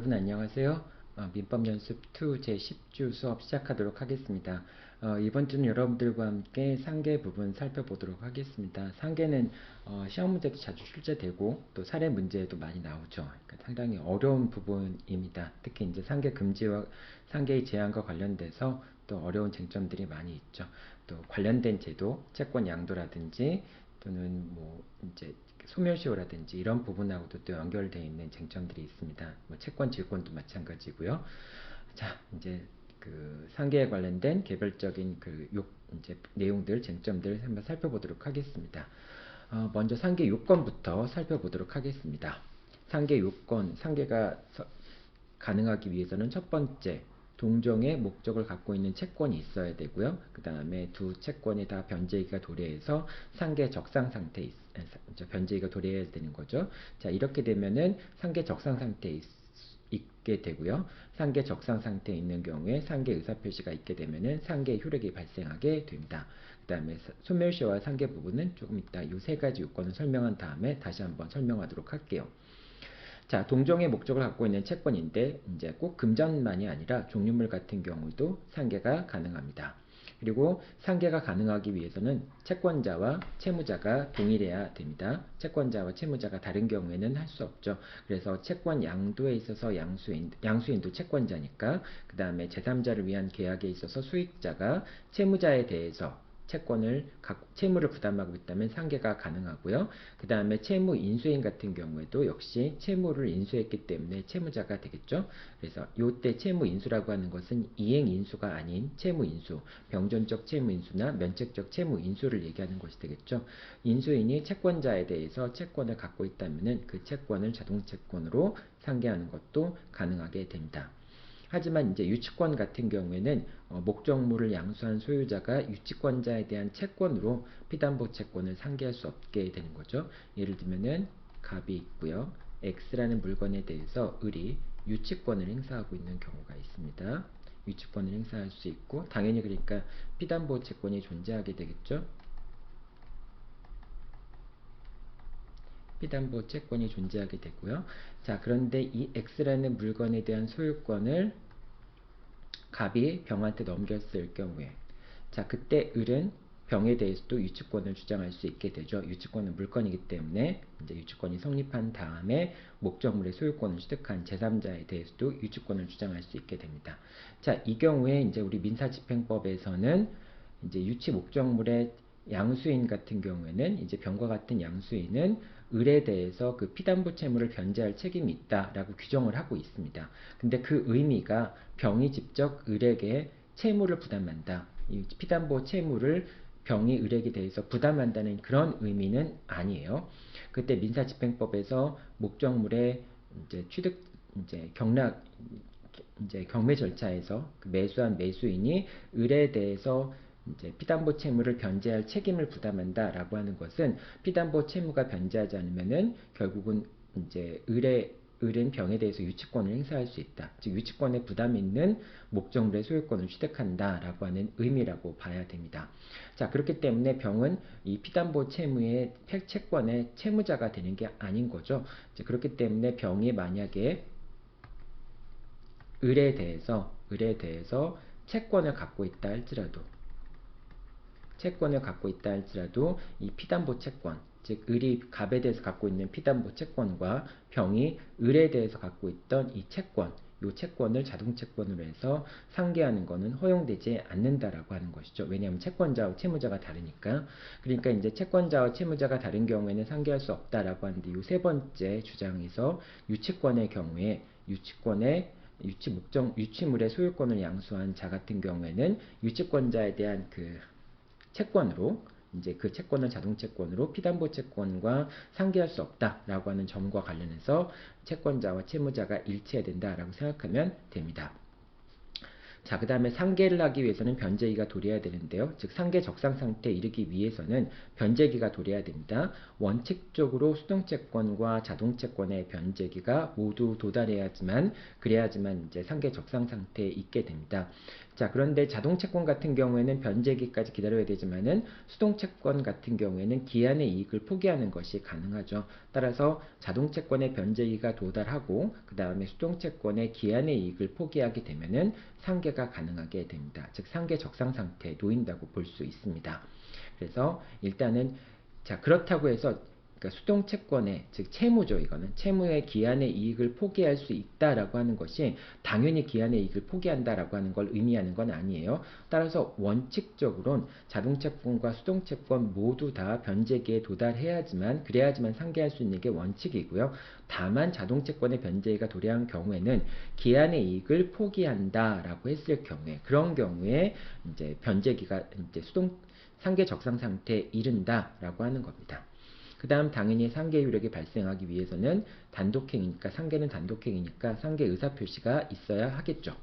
여러분 안녕하세요. 민법 연습 2 제10주 수업 시작하도록 하겠습니다. 이번 주는 여러분들과 함께 상계 부분 살펴보도록 하겠습니다. 상계는 시험 문제도 자주 출제되고 또 사례 문제에도 많이 나오죠. 그러니까 상당히 어려운 부분입니다. 특히 이제 상계 금지와 상계의 제한과 관련돼서 또 어려운 쟁점들이 많이 있죠. 또 관련된 제도, 채권 양도라든지 또는 뭐 이제 소멸시효라든지 이런 부분하고도 또 연결되어 있는 쟁점들이 있습니다. 뭐 채권 질권도 마찬가지고요. 자, 이제 그 상계에 관련된 개별적인 이제 내용들, 쟁점들 한번 살펴보도록 하겠습니다. 먼저 상계 요건부터 살펴보도록 하겠습니다. 상계 요건, 상계가 가능하기 위해서는 첫 번째, 동종의 목적을 갖고 있는 채권이 있어야 되고요. 그 다음에 두 채권이 다 변제기가 도래해서 상계 적상 상태에 변제기가 도래해야 되는 거죠. 자, 이렇게 되면은 상계 적상 상태에 있게 되고요. 상계 적상 상태에 있는 경우에 상계 의사표시가 있게 되면은 상계 효력이 발생하게 됩니다. 그 다음에 소멸시효와 상계 부분은 조금 이따 이 세 가지 요건을 설명한 다음에 다시 한번 설명하도록 할게요. 자, 동종의 목적을 갖고 있는 채권인데 이제 꼭 금전만이 아니라 종류물 같은 경우도 상계가 가능합니다. 그리고 상계가 가능하기 위해서는 채권자와 채무자가 동일해야 됩니다. 채권자와 채무자가 다른 경우에는 할 수 없죠. 그래서 채권 양도에 있어서 양수인도 채권자니까 그 다음에 제3자를 위한 계약에 있어서 수익자가 채무자에 대해서 채무를 부담하고 있다면 상계가 가능하고요. 그 다음에 채무 인수인 같은 경우에도 역시 채무를 인수했기 때문에 채무자가 되겠죠. 그래서 이때 채무 인수라고 하는 것은 이행 인수가 아닌 채무 인수, 병존적 채무 인수나 면책적 채무 인수를 얘기하는 것이 되겠죠. 인수인이 채권자에 대해서 채권을 갖고 있다면 그 채권을 자동채권으로 상계하는 것도 가능하게 됩니다. 하지만 이제 유치권 같은 경우에는 목적물을 양수한 소유자가 유치권자에 대한 채권으로 피담보 채권을 상계할 수 없게 되는 거죠. 예를 들면은 갑이 있고요. X라는 물건에 대해서 을이 유치권을 행사하고 있는 경우가 있습니다. 유치권을 행사할 수 있고 당연히 그러니까 피담보 채권이 존재하게 되겠죠. 피담보 채권이 존재하게 되고요. 자, 그런데 이 X라는 물건에 대한 소유권을 갑이 병한테 넘겼을 경우에 자, 그때 을은 병에 대해서도 유치권을 주장할 수 있게 되죠. 유치권은 물건이기 때문에 이제 유치권이 성립한 다음에 목적물의 소유권을 취득한 제3자에 대해서도 유치권을 주장할 수 있게 됩니다. 자, 이 경우에 이제 우리 민사집행법에서는 이제 유치 목적물의 양수인 같은 경우에는 이제 병과 같은 양수인은 을에 대해서 그 피담보 채무를 변제할 책임이 있다라고 규정을 하고 있습니다. 근데 그 의미가 병이 직접 을에게 채무를 부담한다. 이 피담보 채무를 병이 을에게 대해서 부담한다는 그런 의미는 아니에요. 그때 민사집행법에서 목적물의 이제 경매 절차에서 그 매수한 매수인이 을에 대해서 이제 피담보 채무를 변제할 책임을 부담한다라고 하는 것은 피담보 채무가 변제하지 않으면은 결국은 이제 을은 병에 대해서 유치권을 행사할 수 있다. 즉 유치권에 부담이 있는 목적물의 소유권을 취득한다라고 하는 의미라고 봐야 됩니다. 자, 그렇기 때문에 병은 이 피담보 채무의 채권의 채무자가 되는 게 아닌 거죠. 그렇기 때문에 병이 만약에 을에 대해서 채권을 갖고 있다 할지라도 이 피담보 채권, 즉 을이 갑에 대해서 갖고 있는 피담보 채권과 병이 을에 대해서 갖고 있던 이 채권, 이 채권을 자동채권으로 해서 상계하는 것은 허용되지 않는다라고 하는 것이죠. 왜냐하면 채권자와 채무자가 다르니까. 그러니까 이제 채권자와 채무자가 다른 경우에는 상계할 수 없다라고 하는데 이 세 번째 주장에서 유치권의 경우에 유치물의 소유권을 양수한 자 같은 경우에는 유치권자에 대한 그 채권으로 이제 그 채권을 자동채권으로 피담보 채권과 상계할 수 없다라고 하는 점과 관련해서 채권자와 채무자가 일치해야 된다라고 생각하면 됩니다. 자, 그 다음에 상계를 하기 위해서는 변제기가 도래해야 되는데요. 즉 상계 적상 상태에 이르기 위해서는 변제기가 도래해야 됩니다. 원칙적으로 수동채권과 자동채권의 변제기가 모두 도달해야지만 그래야지만 이제 상계 적상 상태에 있게 됩니다. 자, 그런데 자동채권 같은 경우에는 변제기까지 기다려야 되지만은 수동채권 같은 경우에는 기한의 이익을 포기하는 것이 가능하죠. 따라서 자동채권의 변제기가 도달하고 그 다음에 수동채권의 기한의 이익을 포기하게 되면은 상계가 가능하게 됩니다. 즉 상계 적상 상태에 놓인다고 볼 수 있습니다. 그래서 일단은 자, 그렇다고 해서 그러니까 수동채권의 즉 채무죠. 이거는 채무의 기한의 이익을 포기할 수 있다라고 하는 것이 당연히 기한의 이익을 포기한다라고 하는 걸 의미하는 건 아니에요. 따라서 원칙적으로는 자동채권과 수동채권 모두 다 변제기에 도달해야지만 그래야지만 상계할 수 있는 게 원칙이고요. 다만 자동채권의 변제기가 도래한 경우에는 기한의 이익을 포기한다라고 했을 경우에 그런 경우에 이제 변제기가 이제 상계 적상 상태에 이른다라고 하는 겁니다. 그 다음 당연히 상계 효력이 발생하기 위해서는 단독행위니까 상계는 단독행위니까 상계 의사표시가 있어야 하겠죠.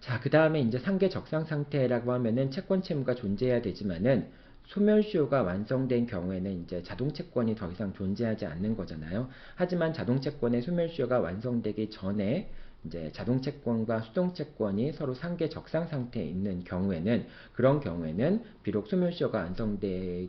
자, 그 다음에 이제 상계 적상 상태라고 하면은 채권 채무가 존재해야 되지만은 소멸시효가 완성된 경우에는 이제 자동채권이 더 이상 존재하지 않는 거잖아요. 하지만 자동채권의 소멸시효가 완성되기 전에 이제 자동채권과 수동채권이 서로 상계 적상 상태에 있는 경우에는 그런 경우에는 비록 소멸시효가 완성되었다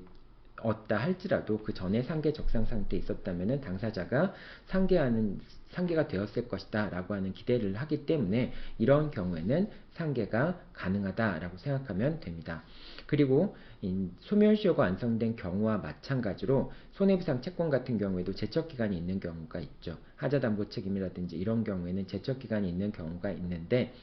할지라도 그 전에 상계 적상 상태에 있었다면은 당사자가 상계가 되었을 것이다 라고 하는 기대를 하기 때문에 이런 경우에는 상계가 가능하다라고 생각하면 됩니다. 그리고 소멸시효가 완성된 경우와 마찬가지로 손해배상 채권 같은 경우에도 제척기간이 있는 경우가 있죠. 하자담보책임이라든지 이런 경우에는 제척기간이 있는 경우가 있는데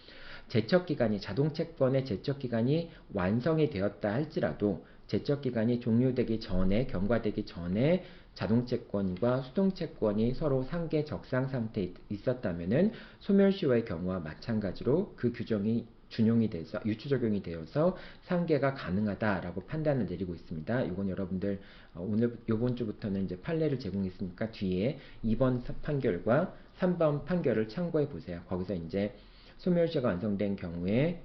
제척기간이 자동채권의 제척기간이 완성이 되었다 할지라도 제척기간이 종료되기 전에 경과되기 전에 자동채권과 수동채권이 서로 상계 적상 상태에 있었다면은 소멸시효의 경우와 마찬가지로 그 규정이 준용이 돼서 유추 적용이 되어서 상계가 가능하다라고 판단을 내리고 있습니다. 이건 여러분들 오늘 요번 주부터는 이제 판례를 제공했으니까 뒤에 2번 판결과 3번 판결을 참고해 보세요. 거기서 이제 소멸시효가 완성된 경우에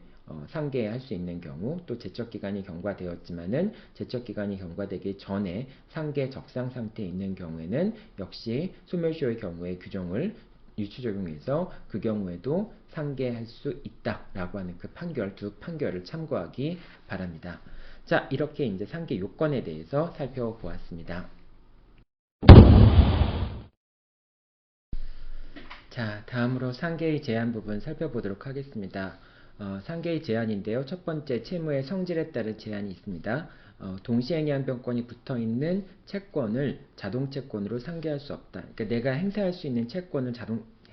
상계할 수 있는 경우 또 제척기간이 경과되었지만은 제척기간이 경과되기 전에 상계 적상 상태에 있는 경우에는 역시 소멸시효의 경우의 규정을 유추 적용해서 그 경우에도 상계할 수 있다라고 하는 그 판결 두 판결을 참고하기 바랍니다. 자, 이렇게 이제 상계 요건에 대해서 살펴보았습니다. 자, 다음으로 상계의 제한 부분 살펴보도록 하겠습니다. 상계의 제한인데요. 첫 번째, 채무의 성질에 따른 제한이 있습니다. 동시행위한변권이 붙어있는 채권을 자동채권으로 상계할 수 없다. 그러니까 내가 행사할 수 있는 채권을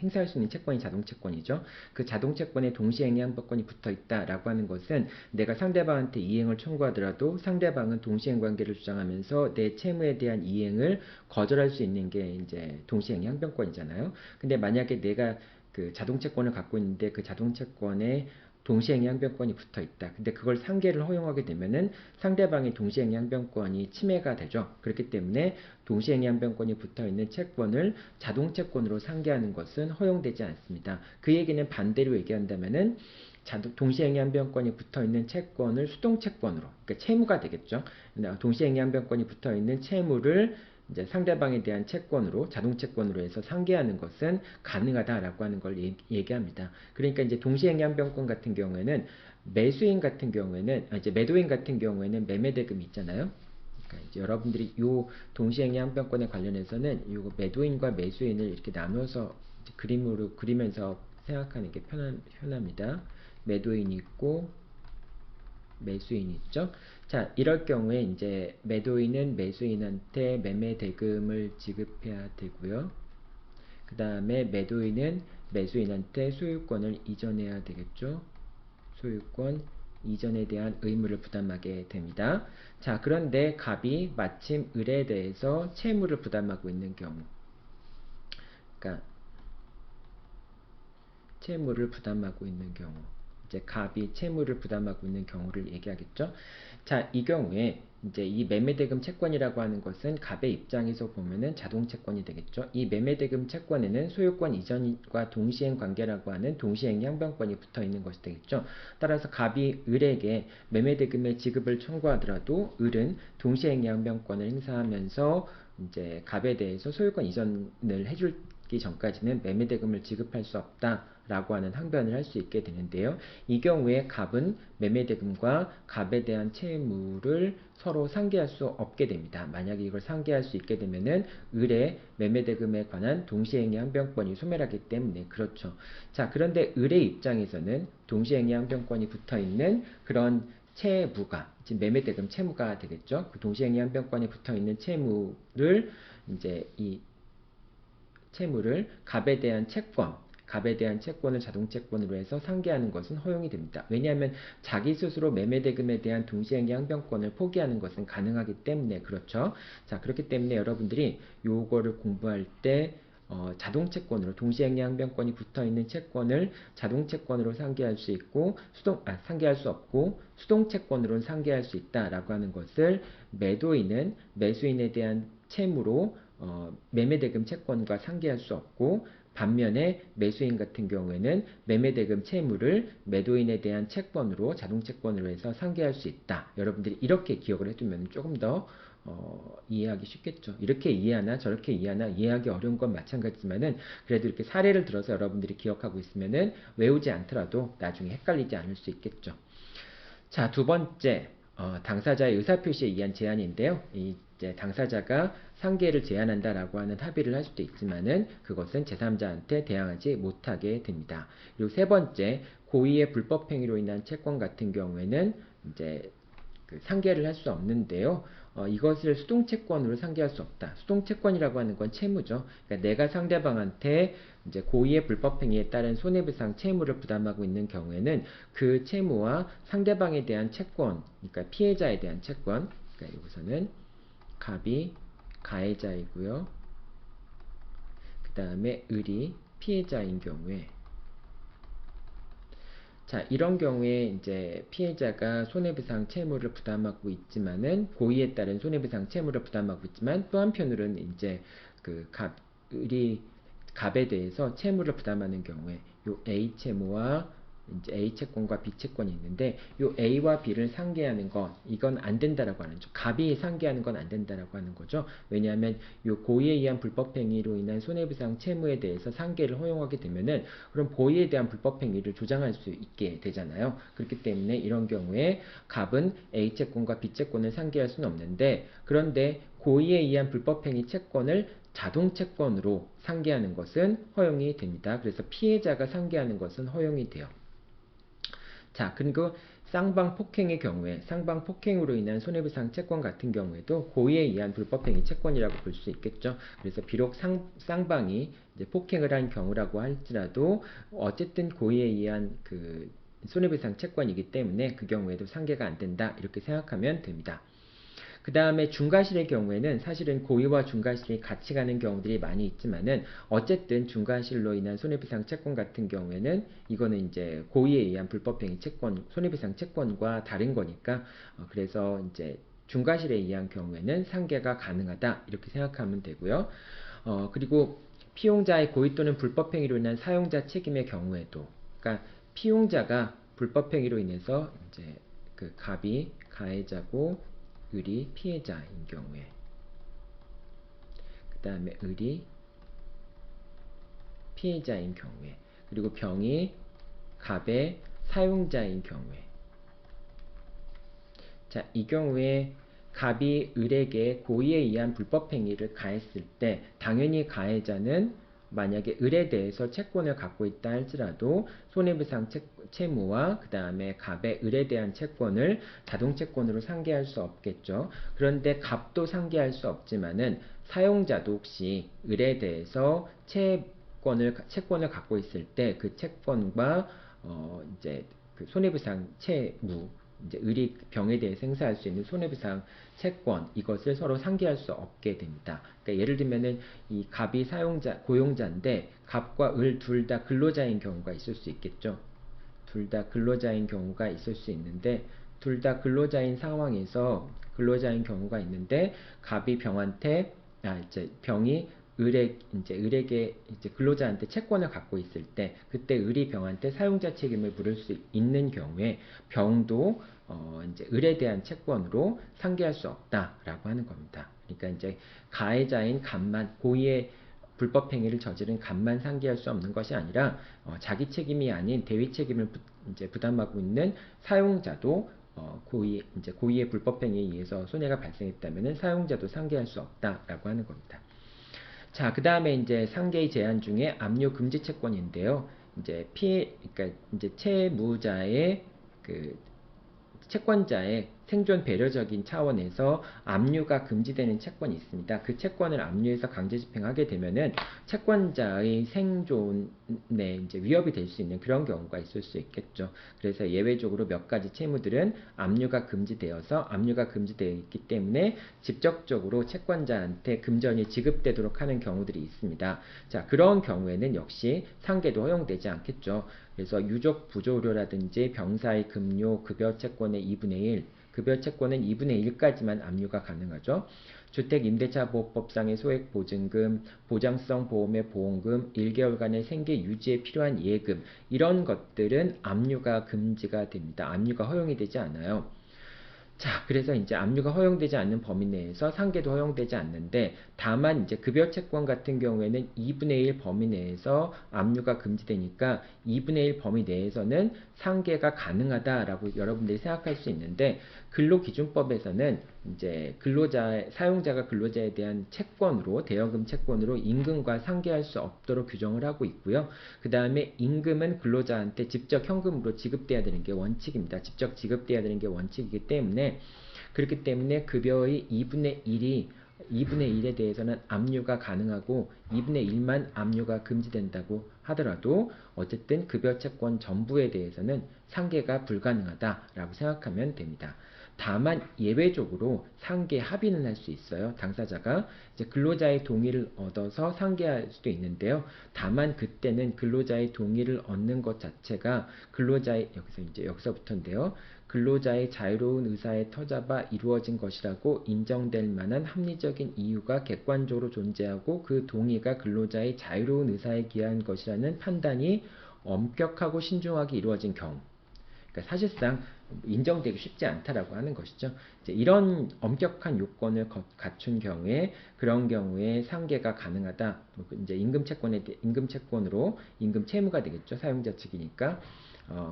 행사할 수 있는 채권이 자동채권이죠. 그 자동채권에 동시행위한변권이 붙어있다라고 하는 것은 내가 상대방한테 이행을 청구하더라도 상대방은 동시행관계를 주장하면서 내 채무에 대한 이행을 거절할 수 있는 게 이제 동시행위한변권이잖아요. 근데 만약에 내가 그 자동채권을 갖고 있는데 그 자동채권에 동시행위한변권이 붙어 있다. 근데 그걸 상계를 허용하게 되면은 상대방의 동시행위한변권이 침해가 되죠. 그렇기 때문에 동시행위한변권이 붙어 있는 채권을 자동채권으로 상계하는 것은 허용되지 않습니다. 그 얘기는 반대로 얘기한다면은 동시행위한변권이 붙어 있는 채권을 수동채권으로, 그러니까 채무가 되겠죠. 동시행위한변권이 붙어 있는 채무를 이제 상대방에 대한 채권으로 자동채권으로 해서 상계하는 것은 가능하다라고 하는 걸 얘기합니다. 그러니까 이제 동시행위한변권 같은 경우에는 매수인 같은 경우에는 이제 매도인 같은 경우에는 매매대금이 있잖아요. 그러니까 이제 여러분들이 요 동시행위한변권에 관련해서는 요 매도인과 매수인을 이렇게 나눠서 그림으로 그리면서 생각하는 게 편합니다. 매도인이 있고 매수인이 있죠. 자, 이럴 경우에 이제 매도인은 매수인한테 매매 대금을 지급해야 되고요. 그 다음에 매도인은 매수인한테 소유권을 이전해야 되겠죠. 소유권 이전에 대한 의무를 부담하게 됩니다. 자, 그런데 갑이 마침 을에 대해서 채무를 부담하고 있는 경우, 그러니까 채무를 부담하고 있는 경우, 이제 갑이 채무를 부담하고 있는 경우를 얘기하겠죠. 자, 이 경우에 이제 이 매매대금 채권이라고 하는 것은 갑의 입장에서 보면은 자동채권이 되겠죠. 이 매매대금 채권에는 소유권 이전과 동시행 관계라고 하는 동시행 양변권이 붙어 있는 것이 되겠죠. 따라서 갑이 을에게 매매대금의 지급을 청구하더라도 을은 동시행 양변권을 행사하면서 이제 갑에 대해서 소유권 이전을 해주기 전까지는 매매대금을 지급할 수 없다 라고 하는 항변을 할 수 있게 되는데요. 이 경우에 갑은 매매대금과 갑에 대한 채무를 서로 상계할 수 없게 됩니다. 만약에 이걸 상계할 수 있게 되면은 을의 매매대금에 관한 동시행위 항변권이 소멸하기 때문에 그렇죠. 자, 그런데 을의 입장에서는 동시행위 항변권이 붙어있는 그런 채무가, 지금 매매대금 채무가 되겠죠. 그 동시행위 항변권에 붙어있는 채무를 이제 이 채무를 갑에 대한 채권, 갑에 대한 채권을 자동채권으로 해서 상계하는 것은 허용이 됩니다. 왜냐하면 자기 스스로 매매대금에 대한 동시행위 항변권을 포기하는 것은 가능하기 때문에 그렇죠. 자, 그렇기 때문에 여러분들이 요거를 공부할 때 자동채권으로 동시행위 항변권이 붙어있는 채권을 자동채권으로 상계할 수 있고 상계할 수 없고 수동채권으로는 상계할 수 있다라고 하는 것을 매도인은 매수인에 대한 채무로 매매대금 채권과 상계할 수 없고 반면에 매수인 같은 경우에는 매매대금 채무를 매도인에 대한 채권으로 자동채권으로 해서 상계할 수 있다. 여러분들이 이렇게 기억을 해두면 조금 더 이해하기 쉽겠죠. 이렇게 이해하나 저렇게 이해하나 이해하기 어려운 건 마찬가지지만은 그래도 이렇게 사례를 들어서 여러분들이 기억하고 있으면은 외우지 않더라도 나중에 헷갈리지 않을 수 있겠죠. 자, 두 번째 당사자의 의사표시에 의한 제한인데요. 이제 당사자가 상계를 제한한다라고 하는 합의를 할 수도 있지만은 그것은 제3자한테 대항하지 못하게 됩니다. 그리고 세 번째, 고의의 불법행위로 인한 채권 같은 경우에는 이제 상계를 할 수 없는데요. 이것을 수동채권으로 상계할 수 없다. 수동채권이라고 하는 건 채무죠. 그러니까 내가 상대방한테 이제 고의의 불법행위에 따른 손해배상 채무를 부담하고 있는 경우에는 그 채무와 상대방에 대한 채권, 그러니까 피해자에 대한 채권, 그러니까 여기서는 갑이 가해자이고요. 그 다음에 을이 피해자인 경우에 자, 이런 경우에 이제 피해자가 손해배상 채무를 부담하고 있지만은 고의에 따른 손해배상 채무를 부담하고 있지만 또 한편으로는 이제 을이 갑에 대해서 채무를 부담하는 경우에 요 A 채무와 이제 A 채권과 B 채권이 있는데 요 A와 B를 상계하는 건 이건 안 된다라고 하는 거죠. 갑이 상계하는 건 안 된다라고 하는 거죠. 왜냐하면 요 고의에 의한 불법행위로 인한 손해배상 채무에 대해서 상계를 허용하게 되면은 그럼 고의에 대한 불법행위를 조장할 수 있게 되잖아요. 그렇기 때문에 이런 경우에 갑은 A 채권과 B 채권을 상계할 수는 없는데 그런데 고의에 의한 불법행위 채권을 자동채권으로 상계하는 것은 허용이 됩니다. 그래서 피해자가 상계하는 것은 허용이 돼요. 자, 그리고 쌍방폭행의 경우에 쌍방폭행으로 인한 손해배상 채권 같은 경우에도 고의에 의한 불법행위 채권이라고 볼 수 있겠죠. 그래서 비록 쌍방이 이제 폭행을 한 경우라고 할지라도 어쨌든 고의에 의한 그 손해배상 채권이기 때문에 그 경우에도 상계가 안 된다 이렇게 생각하면 됩니다. 그 다음에 중과실의 경우에는 사실은 고의와 중과실이 같이 가는 경우들이 많이 있지만은 어쨌든 중과실로 인한 손해배상 채권 같은 경우에는 이거는 이제 고의에 의한 불법행위 채권, 손해배상 채권과 다른 거니까 그래서 이제 중과실에 의한 경우에는 상계가 가능하다 이렇게 생각하면 되고요. 그리고 피용자의 고의 또는 불법행위로 인한 사용자 책임의 경우에도 그러니까 피용자가 불법행위로 인해서 이제 그 갑이 가해자고 을이 피해자인 경우에 그 다음에 을이 피해자인 경우에 그리고 병이 갑의 사용자인 경우에 자, 이 경우에 갑이 을에게 고의에 의한 불법행위를 가했을 때 당연히 가해자는 만약에 을에 대해서 채권을 갖고 있다 할지라도 손해배상 채무와 그 다음에 갑의 을에 대한 채권을 자동채권으로 상계할 수 없겠죠. 그런데 갑도 상계할 수 없지만은 사용자도 혹시 을에 대해서 채권을 갖고 있을 때 그 채권과 이제 그 손해배상 채무 이제 을이 병에 대해 행사할 수 있는 손해배상 채권 이것을 서로 상계할 수 없게 됩니다. 그러니까 예를 들면은 이 갑이 고용자인데 갑과 을 둘 다 근로자인 경우가 있을 수 있겠죠. 둘 다 근로자인 경우가 있을 수 있는데 둘 다 근로자인 상황에서 근로자인 경우가 있는데 갑이 병한테 이제 병이 을에게 이제 근로자한테 채권을 갖고 있을 때 그때 을이 병한테 사용자 책임을 물을 수 있는 경우에 병도 이제 을에 대한 채권으로 상계할 수 없다라고 하는 겁니다. 그러니까 이제 가해자인 갑만 고의의 불법 행위를 저지른 간만 상기할 수 없는 것이 아니라 자기 책임이 아닌 대위 책임을 이제 부담하고 있는 사용자도 고의의 불법 행위에 의해서 손해가 발생했다면은 사용자도 상기할 수 없다라고 하는 겁니다. 자, 그 다음에 이제 상계의 제한 중에 압류 금지 채권인데요. 이제 그러니까 이제 채무자의 채권자의 생존 배려적인 차원에서 압류가 금지되는 채권이 있습니다. 그 채권을 압류해서 강제 집행하게 되면은 채권자의 생존에 이제 위협이 될 수 있는 그런 경우가 있을 수 있겠죠. 그래서 예외적으로 몇 가지 채무들은 압류가 금지되어 있기 때문에 직접적으로 채권자한테 금전이 지급되도록 하는 경우들이 있습니다. 자, 그런 경우에는 역시 상계도 허용되지 않겠죠. 그래서 유족 부조료라든지 병사의 급료, 급여 채권의 2분의 1, 급여 채권은 2분의 1까지만 압류가 가능하죠. 주택임대차보호법상의 소액보증금, 보장성 보험의 보험금, 1개월간의 생계 유지에 필요한 예금, 이런 것들은 압류가 금지가 됩니다. 압류가 허용이 되지 않아요. 자, 그래서 이제 압류가 허용되지 않는 범위 내에서 상계도 허용되지 않는데, 다만 이제 급여 채권 같은 경우에는 2분의 1 범위 내에서 압류가 금지되니까 2분의 1 범위 내에서는 상계가 가능하다라고 여러분들이 생각할 수 있는데, 근로기준법에서는 이제 사용자가 근로자에 대한 채권으로, 대여금 채권으로 임금과 상계할 수 없도록 규정을 하고 있고요. 그 다음에 임금은 근로자한테 직접 현금으로 지급돼야 되는 게 원칙입니다. 직접 지급돼야 되는 게 원칙이기 때문에, 그렇기 때문에 급여의 2분의 1에 대해서는 압류가 가능하고 2분의 1만 압류가 금지된다고 하더라도 어쨌든 급여 채권 전부에 대해서는 상계가 불가능하다라고 생각하면 됩니다. 다만 예외적으로 상계 합의는 할 수 있어요. 당사자가 이제 근로자의 동의를 얻어서 상계할 수도 있는데요. 다만 그때는 근로자의 동의를 얻는 것 자체가 여기서부터인데요. 근로자의 자유로운 의사에 터잡아 이루어진 것이라고 인정될 만한 합리적인 이유가 객관적으로 존재하고 그 동의가 근로자의 자유로운 의사에 기한 것이라는 판단이 엄격하고 신중하게 이루어진 경우, 그러니까 사실상 인정되기 쉽지 않다라고 하는 것이죠. 이제 이런 엄격한 요건을 갖춘 경우에, 그런 경우에 상계가 가능하다. 이제 임금 채권으로 임금 채무가 되겠죠. 사용자 측이니까.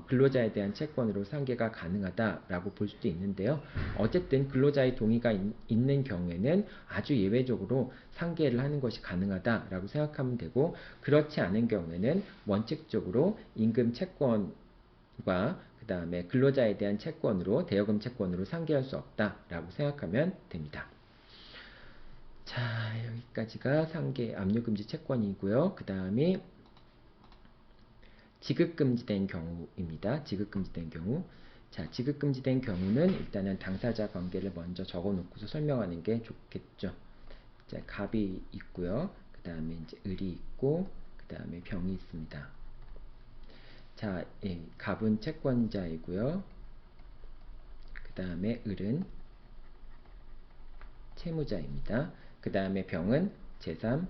근로자에 대한 채권으로 상계가 가능하다라고 볼 수도 있는데요. 어쨌든 근로자의 동의가 있는 경우에는 아주 예외적으로 상계를 하는 것이 가능하다라고 생각하면 되고, 그렇지 않은 경우에는 원칙적으로 임금 채권과 그 다음에 근로자에 대한 채권으로, 대여금 채권으로 상계할 수 없다라고 생각하면 됩니다. 자, 여기까지가 상계 압류금지 채권이고요. 그 다음에 지급금지된 경우입니다. 지급금지된 경우. 자, 지급금지된 경우는 일단은 당사자 관계를 먼저 적어놓고서 설명하는 게 좋겠죠. 자, 갑이 있고요. 그 다음에 이제 을이 있고, 그 다음에 병이 있습니다. 자, 갑은 채권자이고요. 그 다음에 을은 채무자입니다. 그 다음에 병은 제3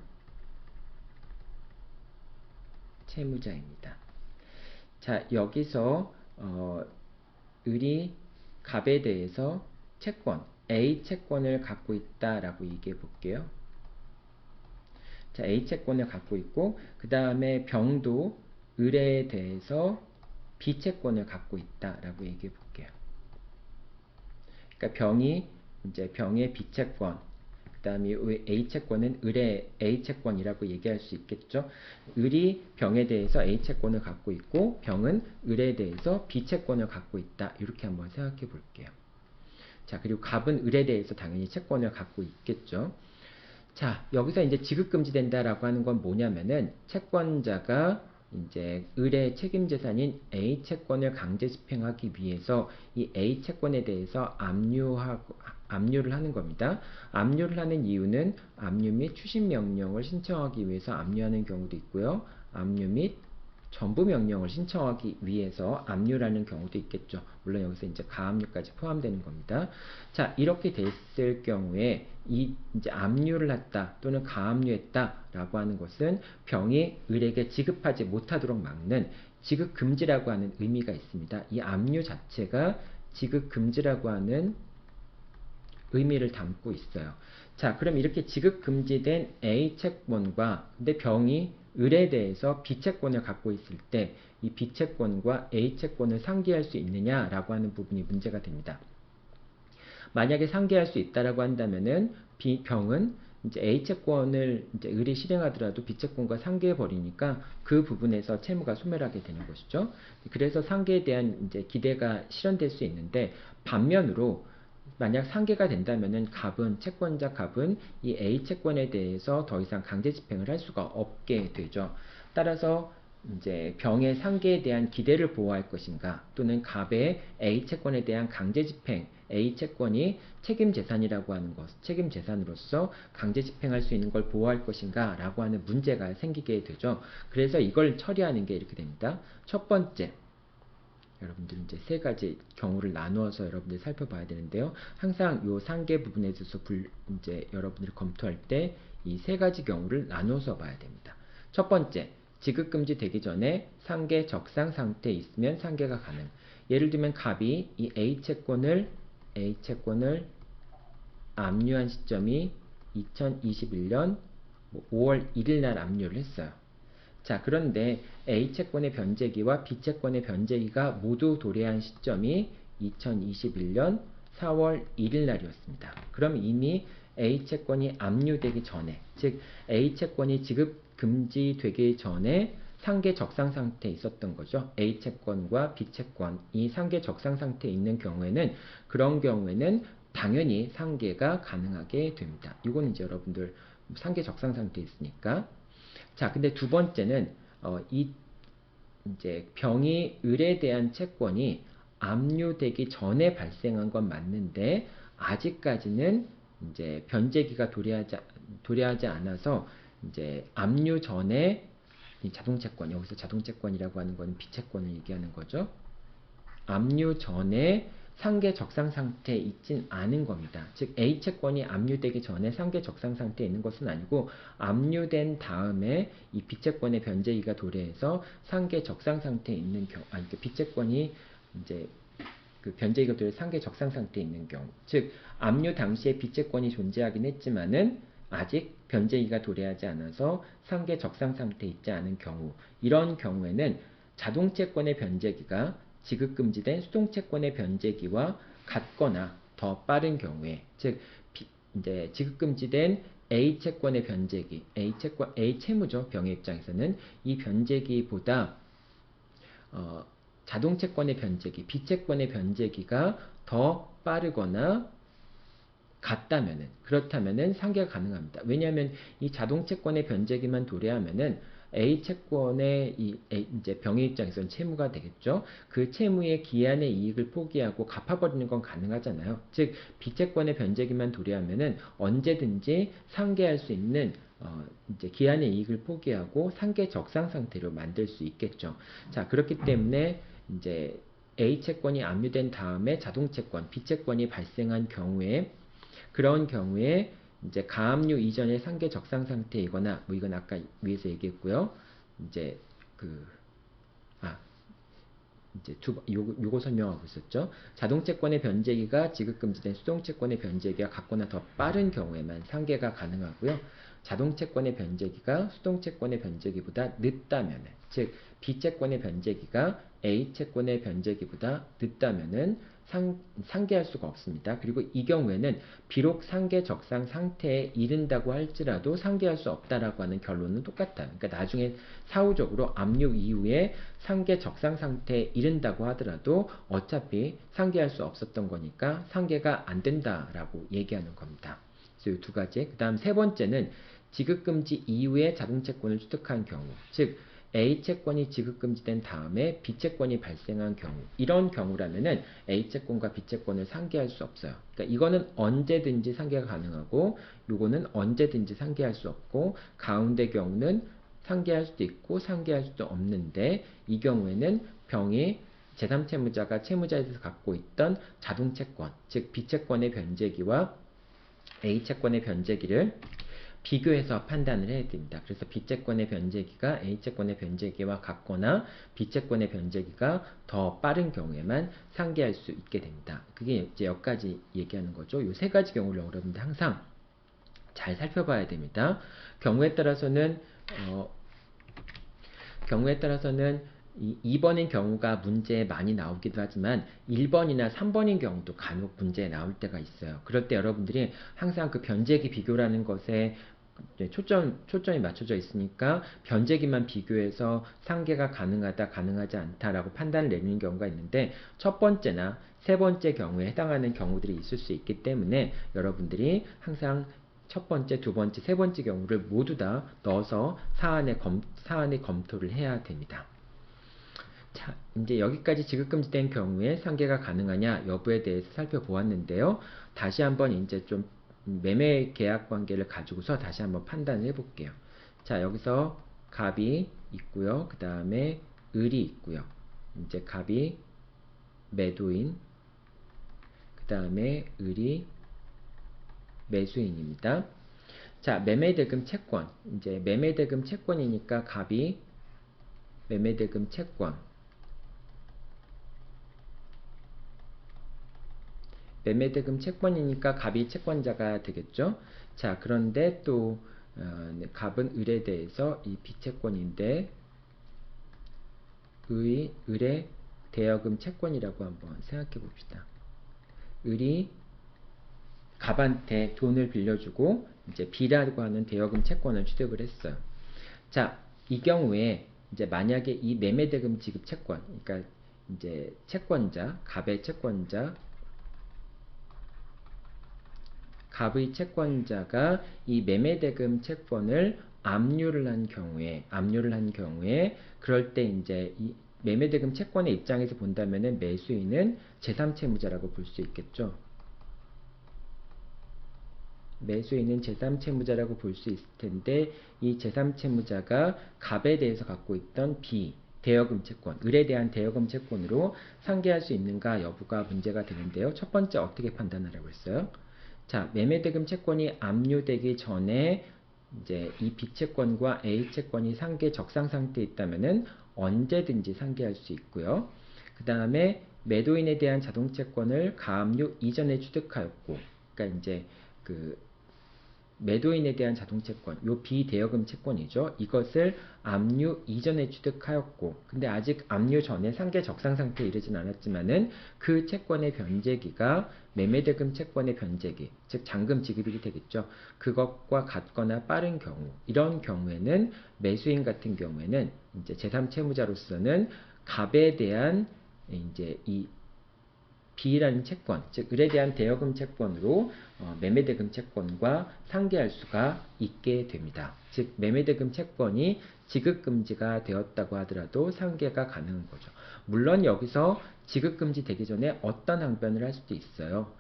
채무자입니다. 자, 여기서 을이 갑에 대해서 채권, A 채권을 갖고 있다라고 얘기해 볼게요. 자, A 채권을 갖고 있고, 그 다음에 병도 을에 대해서 B 채권을 갖고 있다라고 얘기해 볼게요. 그러니까 병의 B 채권, 그 다음에 A 채권은 을의 A 채권이라고 얘기할 수 있겠죠. 을이 병에 대해서 A 채권을 갖고 있고, 병은 을에 대해서 B 채권을 갖고 있다. 이렇게 한번 생각해 볼게요. 자, 그리고 갑은 을에 대해서 당연히 채권을 갖고 있겠죠. 자, 여기서 이제 지급금지된다라고 하는 건 뭐냐면은, 채권자가 이제 을의 책임재산인 A 채권을 강제 집행하기 위해서 이 A 채권에 대해서 압류를 하는 겁니다. 압류를 하는 이유는 압류 및 추심 명령을 신청하기 위해서 압류하는 경우도 있고요. 압류 및 전부 명령을 신청하기 위해서 압류라는 경우도 있겠죠. 물론 여기서 이제 가압류까지 포함되는 겁니다. 자, 이렇게 됐을 경우에 이제 압류를 했다 또는 가압류했다라고 하는 것은 병이 을에게 지급하지 못하도록 막는 지급 금지라고 하는 의미가 있습니다. 이 압류 자체가 지급 금지라고 하는 의미를 담고 있어요. 자, 그럼 이렇게 지급 금지된 A 채권과 근데 병이 을에 대해서 B 채권을 갖고 있을 때 이 B 채권과 A 채권을 상기할 수 있느냐라고 하는 부분이 문제가 됩니다. 만약에 상기할 수 있다라고 한다면은 병은 이제 A 채권을 이제 을이 실행하더라도 B 채권과 상기해 버리니까 그 부분에서 채무가 소멸하게 되는 것이죠. 그래서 상기에 대한 이제 기대가 실현될 수 있는데 반면으로 만약 상계가 된다면은 채권자 갑은 이 A 채권에 대해서 더 이상 강제 집행을 할 수가 없게 되죠. 따라서 이제 병의 상계에 대한 기대를 보호할 것인가 또는 갑의 A 채권에 대한 강제 집행, A 채권이 책임 재산이라고 하는 것, 책임 재산으로서 강제 집행할 수 있는 걸 보호할 것인가 라고 하는 문제가 생기게 되죠. 그래서 이걸 처리하는 게 이렇게 됩니다. 첫 번째, 여러분들 이제 세 가지 경우를 나누어서 여러분들이 살펴봐야 되는데요. 항상 요 상계 부분에 대해서 이제 여러분들이 검토할 때 이 세 가지 경우를 나누어서 봐야 됩니다. 첫 번째, 지급 금지 되기 전에 상계 적상 상태에 있으면 상계가 가능. 예를 들면 갑이 이 A 채권을 압류한 시점이 2021년 5월 1일 날 압류를 했어요. 자, 그런데 A 채권의 변제기와 B 채권의 변제기가 모두 도래한 시점이 2021년 4월 1일 날이었습니다. 그럼 이미 A 채권이 압류되기 전에, 즉 A 채권이 지급 금지되기 전에 상계 적상 상태에 있었던 거죠. A 채권과 B 채권이 상계 적상 상태에 있는 경우에는 그런 경우에는 당연히 상계가 가능하게 됩니다. 이건 이제 여러분들 상계 적상 상태에 있으니까. 자, 근데 두 번째는 이제 병이 을에 대한 채권이 압류되기 전에 발생한 건 맞는데 아직까지는 이제 변제기가 도래하지 않아서 이제 압류 전에 이 자동채권, 여기서 자동채권이라고 하는 건 비채권을 얘기하는 거죠. 압류 전에 상계 적상 상태에 있진 않은 겁니다. 즉 A 채권이 압류되기 전에 상계 적상 상태에 있는 것은 아니고 압류된 다음에 이 B 채권의 변제기가 도래해서 상계 적상 상태에 있는 경우, B 채권이 이제 그 변제기가 도래 상계 적상 상태에 있는 경우, 즉 압류 당시에 B 채권이 존재하긴 했지만은 아직 변제기가 도래하지 않아서 상계 적상 상태에 있지 않은 경우, 이런 경우에는 자동채권의 변제기가 지급금지된 수동채권의 변제기와 같거나 더 빠른 경우에, 즉 이제 지급금지된 A 채권의 변제기, A 채무죠. 병의 입장에서는 이 변제기보다 자동채권의 변제기, B 채권의 변제기가 더 빠르거나 그렇다면은 상계가 가능합니다. 왜냐하면 이 자동채권의 변제기만 도래하면은 A 채권의 이제 병의 입장에서는 채무가 되겠죠. 그 채무의 기한의 이익을 포기하고 갚아버리는 건 가능하잖아요. 즉 B 채권의 변제기만 도래하면은 언제든지 상계할 수 있는 이제 기한의 이익을 포기하고 상계 적상 상태로 만들 수 있겠죠. 자, 그렇기 때문에 이제 A 채권이 압류된 다음에 자동채권, B 채권이 발생한 경우에 그런 경우에 이제 가압류 이전의 상계 적상 상태이거나 뭐 이건 아까 위에서 얘기했고요. 이제 요거 설명하고 있었죠. 자동채권의 변제기가 지급금지된 수동채권의 변제기와 같거나 더 빠른 경우에만 상계가 가능하고요. 자동채권의 변제기가 수동채권의 변제기보다 늦다면, 즉 B채권의 변제기가 A채권의 변제기보다 늦다면은 상계할 수가 없습니다. 그리고 이 경우에는 비록 상계 적상 상태에 이른다고 할지라도 상계할 수 없다라고 하는 결론은 똑같다. 그러니까 나중에 사후적으로 압류 이후에 상계 적상 상태에 이른다고 하더라도 어차피 상계할 수 없었던 거니까 상계가 안 된다라고 얘기하는 겁니다. 그래서 이 두 가지. 그 다음 세 번째는 지급금지 이후에 자동채권을 취득한 경우, 즉 A채권이 지급금지된 다음에 B채권이 발생한 경우, 이런 경우라면은 A채권과 B채권을 상계할 수 없어요. 그러니까 이거는 언제든지 상계가 가능하고 요거는 언제든지 상계할 수 없고 가운데 경우는 상계할 수도 있고 상계할 수도 없는데 이 경우에는 병이 제3채무자가 채무자에서 갖고 있던 자동채권, 즉 B채권의 변제기와 A채권의 변제기를 비교해서 판단을 해야 됩니다. 그래서 B채권의 변제기가 A채권의 변제기와 같거나 B채권의 변제기가 더 빠른 경우에만 상기할 수 있게 됩니다. 그게 이제 여기까지 얘기하는 거죠. 이 세 가지 경우를 여러분들 항상 잘 살펴봐야 됩니다. 경우에 따라서는 2번인 경우가 문제에 많이 나오기도 하지만 1번이나 3번인 경우도 간혹 문제에 나올 때가 있어요. 그럴 때 여러분들이 항상 그 변제기 비교라는 것에 초점이 맞춰져 있으니까 변제기만 비교해서 상계가 가능하다, 가능하지 않다라고 판단을 내리는 경우가 있는데 첫 번째나 세 번째 경우에 해당하는 경우들이 있을 수 있기 때문에 여러분들이 항상 첫 번째, 두 번째, 세 번째 경우를 모두 다 넣어서 사안에 검토를 해야 됩니다. 자, 이제 여기까지 지급금지된 경우에 상계가 가능하냐 여부에 대해서 살펴보았는데요. 다시 한번 이제 좀 매매 계약 관계를 가지고서 다시 한번 판단을 해볼게요. 자, 여기서 갑이 있고요. 그 다음에 을이 있고요. 이제 갑이 매도인, 그 다음에 을이 매수인입니다. 자, 매매대금 채권. 이제 매매대금 채권이니까 갑이 매매대금 채권, 매매대금 채권이니까 갑이 채권자가 되겠죠. 자, 그런데 또 갑은 을에 대해서 이 비채권인데 을의 대여금 채권이라고 한번 생각해 봅시다. 을이 갑한테 돈을 빌려주고 이제 B라고 하는 대여금 채권을 취득을 했어요. 자, 이 경우에 이제 만약에 이 매매대금 지급 채권, 그러니까 이제 채권자, 갑의 채권자, 갑의 채권자가 이 매매대금 채권을 압류를 한 경우에 그럴 때 이제 이 매매대금 채권의 입장에서 본다면은 매수인은 제3채무자라고 볼 수 있겠죠. 매수인은 제3채무자라고 볼 수 있을 텐데 이 제3채무자가 갑에 대해서 갖고 있던 B 대여금 채권, 을에 대한 대여금 채권으로 상계할 수 있는가 여부가 문제가 되는데요. 첫 번째 어떻게 판단하라고 했어요? 자, 매매대금 채권이 압류되기 전에 이제 이 B채권과 A채권이 상계 적상 상태에 있다면은 언제든지 상계할 수 있고요. 그 다음에 매도인에 대한 자동채권을 가압류 이전에 취득하였고, 그러니까 이제 그 매도인에 대한 자동채권, 요 비대여금 채권이죠. 이것을 압류 이전에 취득하였고, 근데 아직 압류 전에 상계 적상 상태에 이르진 않았지만은 그 채권의 변제기가 매매대금 채권의 변제기, 즉 잔금 지급일이 되겠죠. 그것과 같거나 빠른 경우, 이런 경우에는 매수인 같은 경우에는 이제 제3채무자로서는 갑에 대한 이제 이 B라는 채권, 즉 을에 대한 대여금 채권으로 매매대금 채권과 상계할 수가 있게 됩니다. 즉 매매대금 채권이 지급금지가 되었다고 하더라도 상계가 가능한 거죠. 물론 여기서 지급금지 되기 전에 어떤 항변을 할 수도 있어요.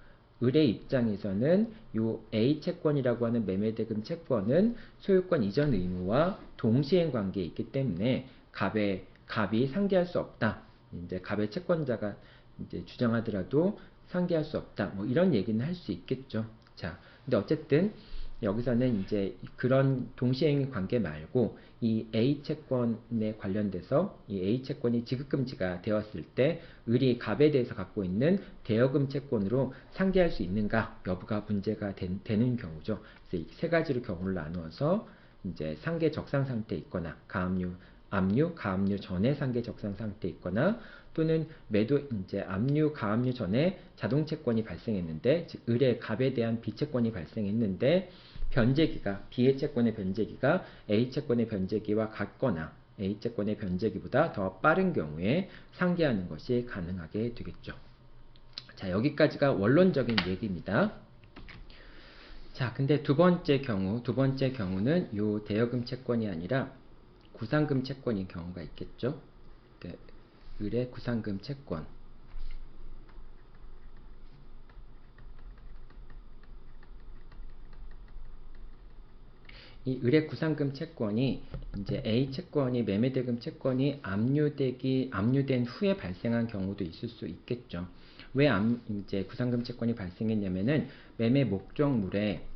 을의 입장에서는 요 A채권이라고 하는 매매대금 채권은 소유권 이전 의무와 동시행 관계에 있기 때문에 갑이 상계할 수 없다. 이제 갑의 채권자가 이제 주장하더라도 상계할 수 없다. 뭐 이런 얘기는 할 수 있겠죠. 자, 근데 어쨌든 여기서는 이제 그런 동시행 관계 말고 이 A 채권에 관련돼서 이 A 채권이 지급금지가 되었을 때 을이 갑에 대해서 갖고 있는 대여금 채권으로 상계할 수 있는가 여부가 문제가 되는 경우죠. 그래서 이 세 가지로 경우를 나누어서 이제 상계 적상 상태에 있거나 가압류 전에 상계 적상 상태에 있거나 또는 이제 가압류 전에 자동채권이 발생했는데, 즉 을의 갑에 대한 B채권이 발생했는데 B의 채권의 변제기가 A채권의 변제기와 같거나 A채권의 변제기보다 더 빠른 경우에 상계하는 것이 가능하게 되겠죠. 자, 여기까지가 원론적인 얘기입니다. 자, 근데 두 번째 경우는 요 대여금 채권이 아니라 구상금 채권인 경우가 있겠죠. 을의 구상금 채권. 이 을의 구상금 채권이 이제 A 채권이 매매대금 채권이 압류된 후에 발생한 경우도 있을 수 있겠죠. 왜 이제 구상금 채권이 발생했냐면은 매매 목적물에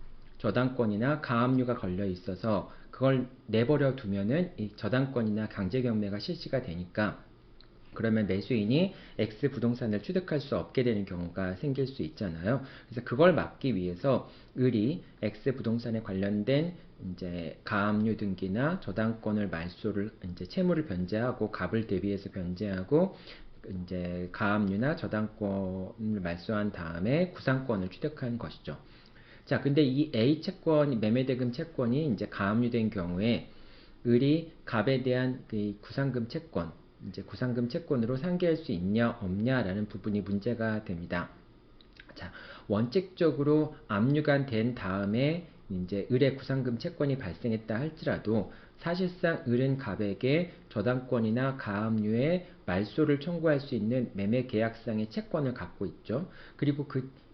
저당권이나 가압류가 걸려 있어서 그걸 내버려 두면은 이 저당권이나 강제 경매가 실시가 되니까 그러면 매수인이 X 부동산을 취득할 수 없게 되는 경우가 생길 수 있잖아요. 그래서 그걸 막기 위해서 을이 X 부동산에 관련된 이제 가압류 등기나 저당권을 말소를 이제 채무를 변제하고 갑을 대비해서 변제하고 이제 가압류나 저당권을 말소한 다음에 구상권을 취득한 것이죠. 자, 근데 이 A 채권, 매매대금 채권이 이제 가압류된 경우에 을이 갑에 대한 그 구상금 채권, 이제 구상금 채권으로 상계할 수 있냐 없냐라는 부분이 문제가 됩니다. 자, 원칙적으로 압류가 된 다음에 이제 을의 구상금 채권이 발생했다 할지라도 사실상 을은 갑에게 저당권이나 가압류의 말소를 청구할 수 있는 매매 계약상의 채권을 갖고 있죠. 그리고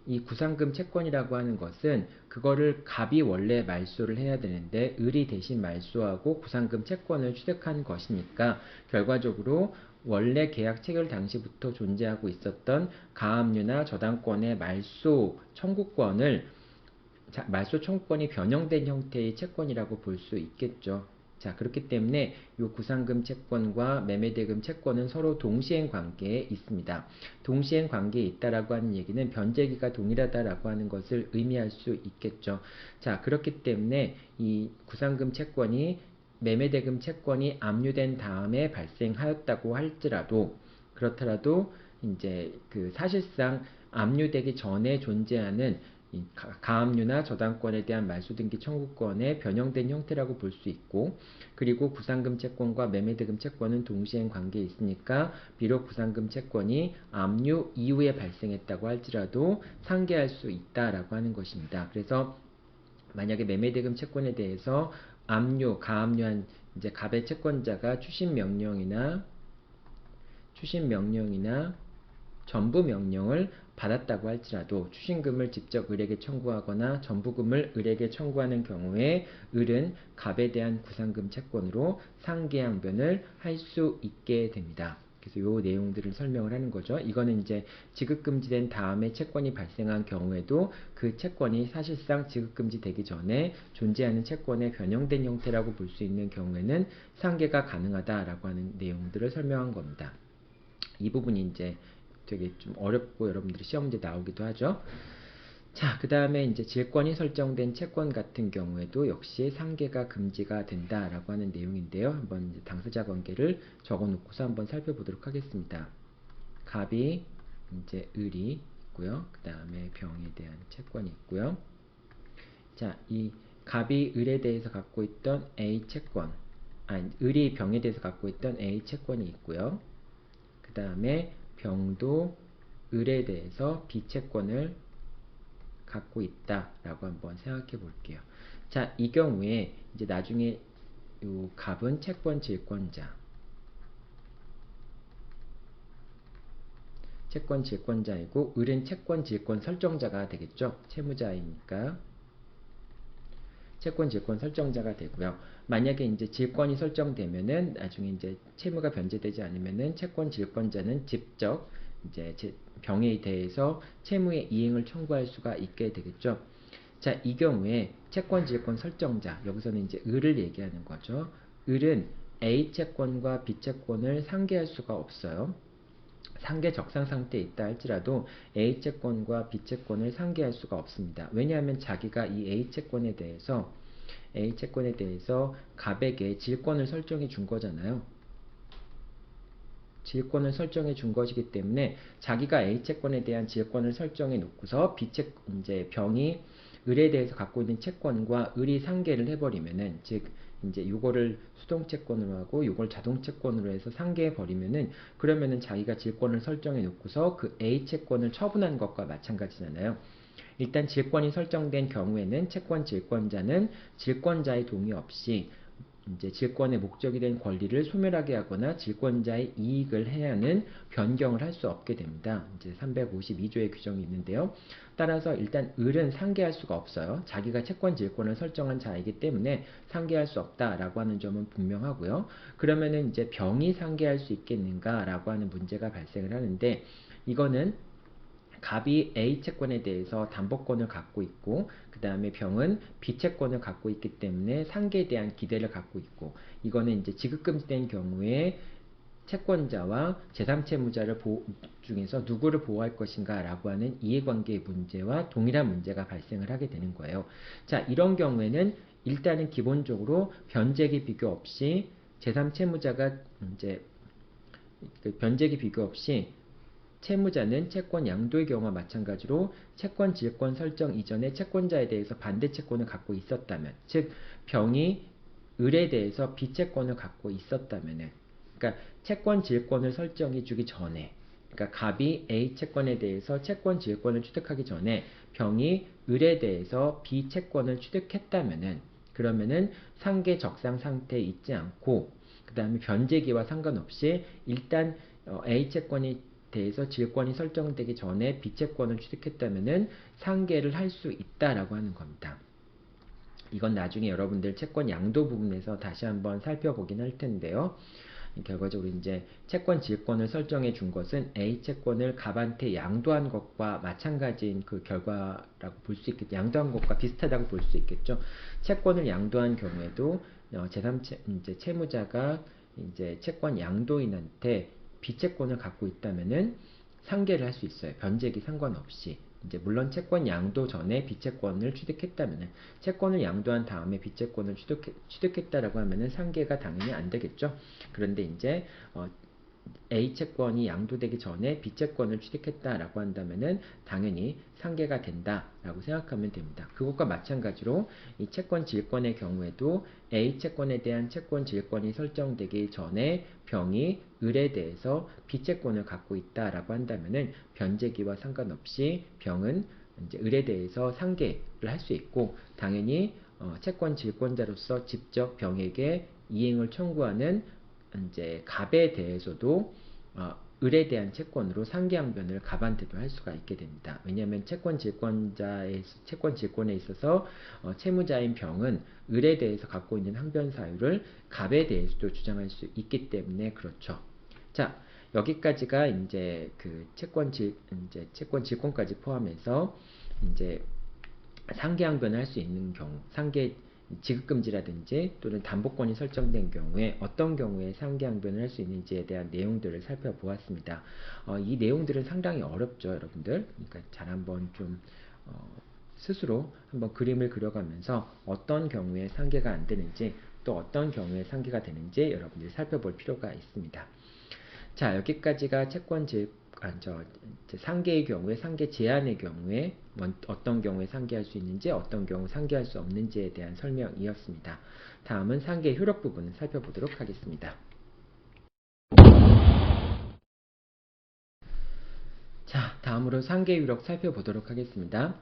이 구상금 채권이라고 하는 것은 그거를 갑이 원래 말소를 해야 되는데 을이 대신 말소하고 구상금 채권을 취득한 것이니까 결과적으로 원래 계약 체결 당시부터 존재하고 있었던 가압류나 저당권의 말소 청구권을 말소 청구권이 변형된 형태의 채권이라고 볼 수 있겠죠. 자, 그렇기 때문에 이 구상금 채권과 매매대금 채권은 서로 동시행 관계에 있습니다. 동시행 관계에 있다라고 하는 얘기는 변제기가 동일하다라고 하는 것을 의미할 수 있겠죠. 자, 그렇기 때문에 이 구상금 채권이 매매대금 채권이 압류된 다음에 발생하였다고 할지라도 그렇더라도 이제 그 사실상 압류되기 전에 존재하는 가압류나 저당권에 대한 말소등기 청구권의 변형된 형태라고 볼 수 있고 그리고 구상금 채권과 매매대금 채권은 동시행 관계에 있으니까 비록 구상금 채권이 압류 이후에 발생했다고 할지라도 상계할 수 있다라고 하는 것입니다. 그래서 만약에 매매대금 채권에 대해서 압류, 가압류한 이제 갑의 채권자가 추심 명령이나 전부 명령을 받았다고 할지라도 추신금을 직접 을에게 청구하거나 전부금을 을에게 청구하는 경우에 을은 갑에 대한 구상금 채권으로 상계양변을 할 수 있게 됩니다. 그래서 요 내용들을 설명을 하는 거죠. 이거는 이제 지급금지된 다음에 채권이 발생한 경우에도 그 채권이 사실상 지급금지되기 전에 존재하는 채권의 변형된 형태라고 볼 수 있는 경우에는 상계가 가능하다라고 하는 내용들을 설명한 겁니다. 이 부분이 이제 되게 좀 어렵고 여러분들이 시험 문제 나오기도 하죠. 자, 그 다음에 이제 질권이 설정된 채권 같은 경우에도 역시 상계가 금지가 된다라고 하는 내용인데요. 한번 이제 당사자 관계를 적어 놓고서 한번 살펴보도록 하겠습니다. 갑이 이제 을이 있고요. 그 다음에 병에 대한 채권이 있고요. 자, 이 갑이 을에 대해서 갖고 있던 A 채권, 을이 병에 대해서 갖고 있던 A 채권이 있고요. 그 다음에 병도 을에 대해서 비채권을 갖고 있다라고 한번 생각해 볼게요. 자, 이 경우에 이제 나중에 요 갑은 채권 질권자이고 을은 채권 질권 설정자가 되겠죠. 채무자이니까 채권 질권 설정자가 되고요. 만약에 이제 질권이 설정되면은 나중에 이제 채무가 변제되지 않으면은 채권 질권자는 직접 이제 병에 대해서 채무의 이행을 청구할 수가 있게 되겠죠. 자, 이 경우에 채권 질권 설정자, 여기서는 이제 을을 얘기하는 거죠. 을은 A 채권과 B 채권을 상계할 수가 없어요. 상계 적상 상태에 있다 할지라도 A 채권과 B 채권을 상계할 수가 없습니다. 왜냐하면 자기가 이 A 채권에 대해서 갑에게 질권을 설정해 준 거잖아요. 질권을 설정해 준 것이기 때문에 자기가 A 채권에 대한 질권을 설정해 놓고서 이제 병이 을에 대해서 갖고 있는 채권과 을이 상계를 해버리면은, 즉 이제 요거를 수동 채권으로 하고 요걸 자동 채권으로 해서 상계해 버리면은, 그러면은 자기가 질권을 설정해 놓고서 그 A 채권을 처분한 것과 마찬가지잖아요. 일단 질권이 설정된 경우에는 채권 질권자는 질권자의 동의 없이 이제 질권의 목적이 된 권리를 소멸하게 하거나 질권자의 이익을 해하는 변경을 할 수 없게 됩니다. 이제 352조의 규정이 있는데요. 따라서 일단 을은 상계할 수가 없어요. 자기가 채권 질권을 설정한 자이기 때문에 상계할 수 없다라고 하는 점은 분명하고요. 그러면은 이제 병이 상계할 수 있겠는가라고 하는 문제가 발생을 하는데, 이거는 갑이 A 채권에 대해서 담보권을 갖고 있고 그 다음에 병은 B 채권을 갖고 있기 때문에 상계에 대한 기대를 갖고 있고 이거는 이제 지급금지된 경우에 채권자와 제3채무자를 중에서 누구를 보호할 것인가 라고 하는 이해관계의 문제와 동일한 문제가 발생을 하게 되는 거예요. 자, 이런 경우에는 일단은 기본적으로 변제기 비교 없이 제3채무자가 이제 변제기 비교 없이 채무자는 채권 양도의 경우와 마찬가지로 채권 질권 설정 이전에 채권자에 대해서 반대 채권을 갖고 있었다면, 즉 병이 을에 대해서 비채권을 갖고 있었다면은, 그러니까 채권 질권을 설정해 주기 전에, 그러니까 갑이 A 채권에 대해서 채권 질권을 취득하기 전에 병이 을에 대해서 B 채권을 취득했다면은, 그러면은 상계 적상 상태에 있지 않고 그 다음에 변제기와 상관없이 일단 A 채권이 대해서 질권이 설정되기 전에 B 채권을 취득했다면은 상계를 할 수 있다라고 하는 겁니다. 이건 나중에 여러분들 채권 양도 부분에서 다시 한번 살펴보긴 할 텐데요. 결과적으로 이제 채권 질권을 설정해 준 것은 A 채권을 갑한테 양도한 것과 마찬가지인 그 결과라고 볼 수 있겠죠. 양도한 것과 비슷하다고 볼 수 있겠죠. 채권을 양도한 경우에도 이제 채무자가 이제 채권 양도인한테 비채권을 갖고 있다면은 상계를 할 수 있어요. 변제기 상관없이. 이제 물론 채권 양도 전에 비채권을 취득했다면은 채권을 양도한 다음에 비채권을 취득했다라고 하면은 상계가 당연히 안 되겠죠. 그런데 이제 A 채권이 양도되기 전에 B 채권을 취득했다라고 한다면은 당연히 상계가 된다라고 생각하면 됩니다. 그것과 마찬가지로 이 채권 질권의 경우에도 A 채권에 대한 채권 질권이 설정되기 전에 병이 을에 대해서 B 채권을 갖고 있다라고 한다면은 변제기와 상관없이 병은 이제 을에 대해서 상계를 할 수 있고 당연히 채권 질권자로서 직접 병에게 이행을 청구하는 이제 갑에 대해서도 을에 대한 채권으로 상계항변을 갑한테도 할 수가 있게 됩니다. 왜냐하면 채권 질권에 있어서 채무자인 병은 을에 대해서 갖고 있는 항변 사유를 갑에 대해서도 주장할 수 있기 때문에 그렇죠. 자, 여기까지가 이제 그 채권 질권까지 포함해서 이제 상계항변을 할 수 있는 경우, 상계 지급금지라든지 또는 담보권이 설정된 경우에 어떤 경우에 상계항변을 할 수 있는지에 대한 내용들을 살펴보았습니다. 이 내용들은 상당히 어렵죠, 여러분들. 그러니까 잘 한번 좀 스스로 한번 그림을 그려가면서 어떤 경우에 상계가 안 되는지 또 어떤 경우에 상계가 되는지 여러분들이 살펴볼 필요가 있습니다. 자, 여기까지가 상계의 경우에, 상계 제한의 경우에 어떤 경우에 상계할 수 있는지 어떤 경우 상계할 수 없는지에 대한 설명이었습니다. 다음은 상계 효력 부분을 살펴보도록 하겠습니다. 자, 다음으로 상계 효력 살펴보도록 하겠습니다.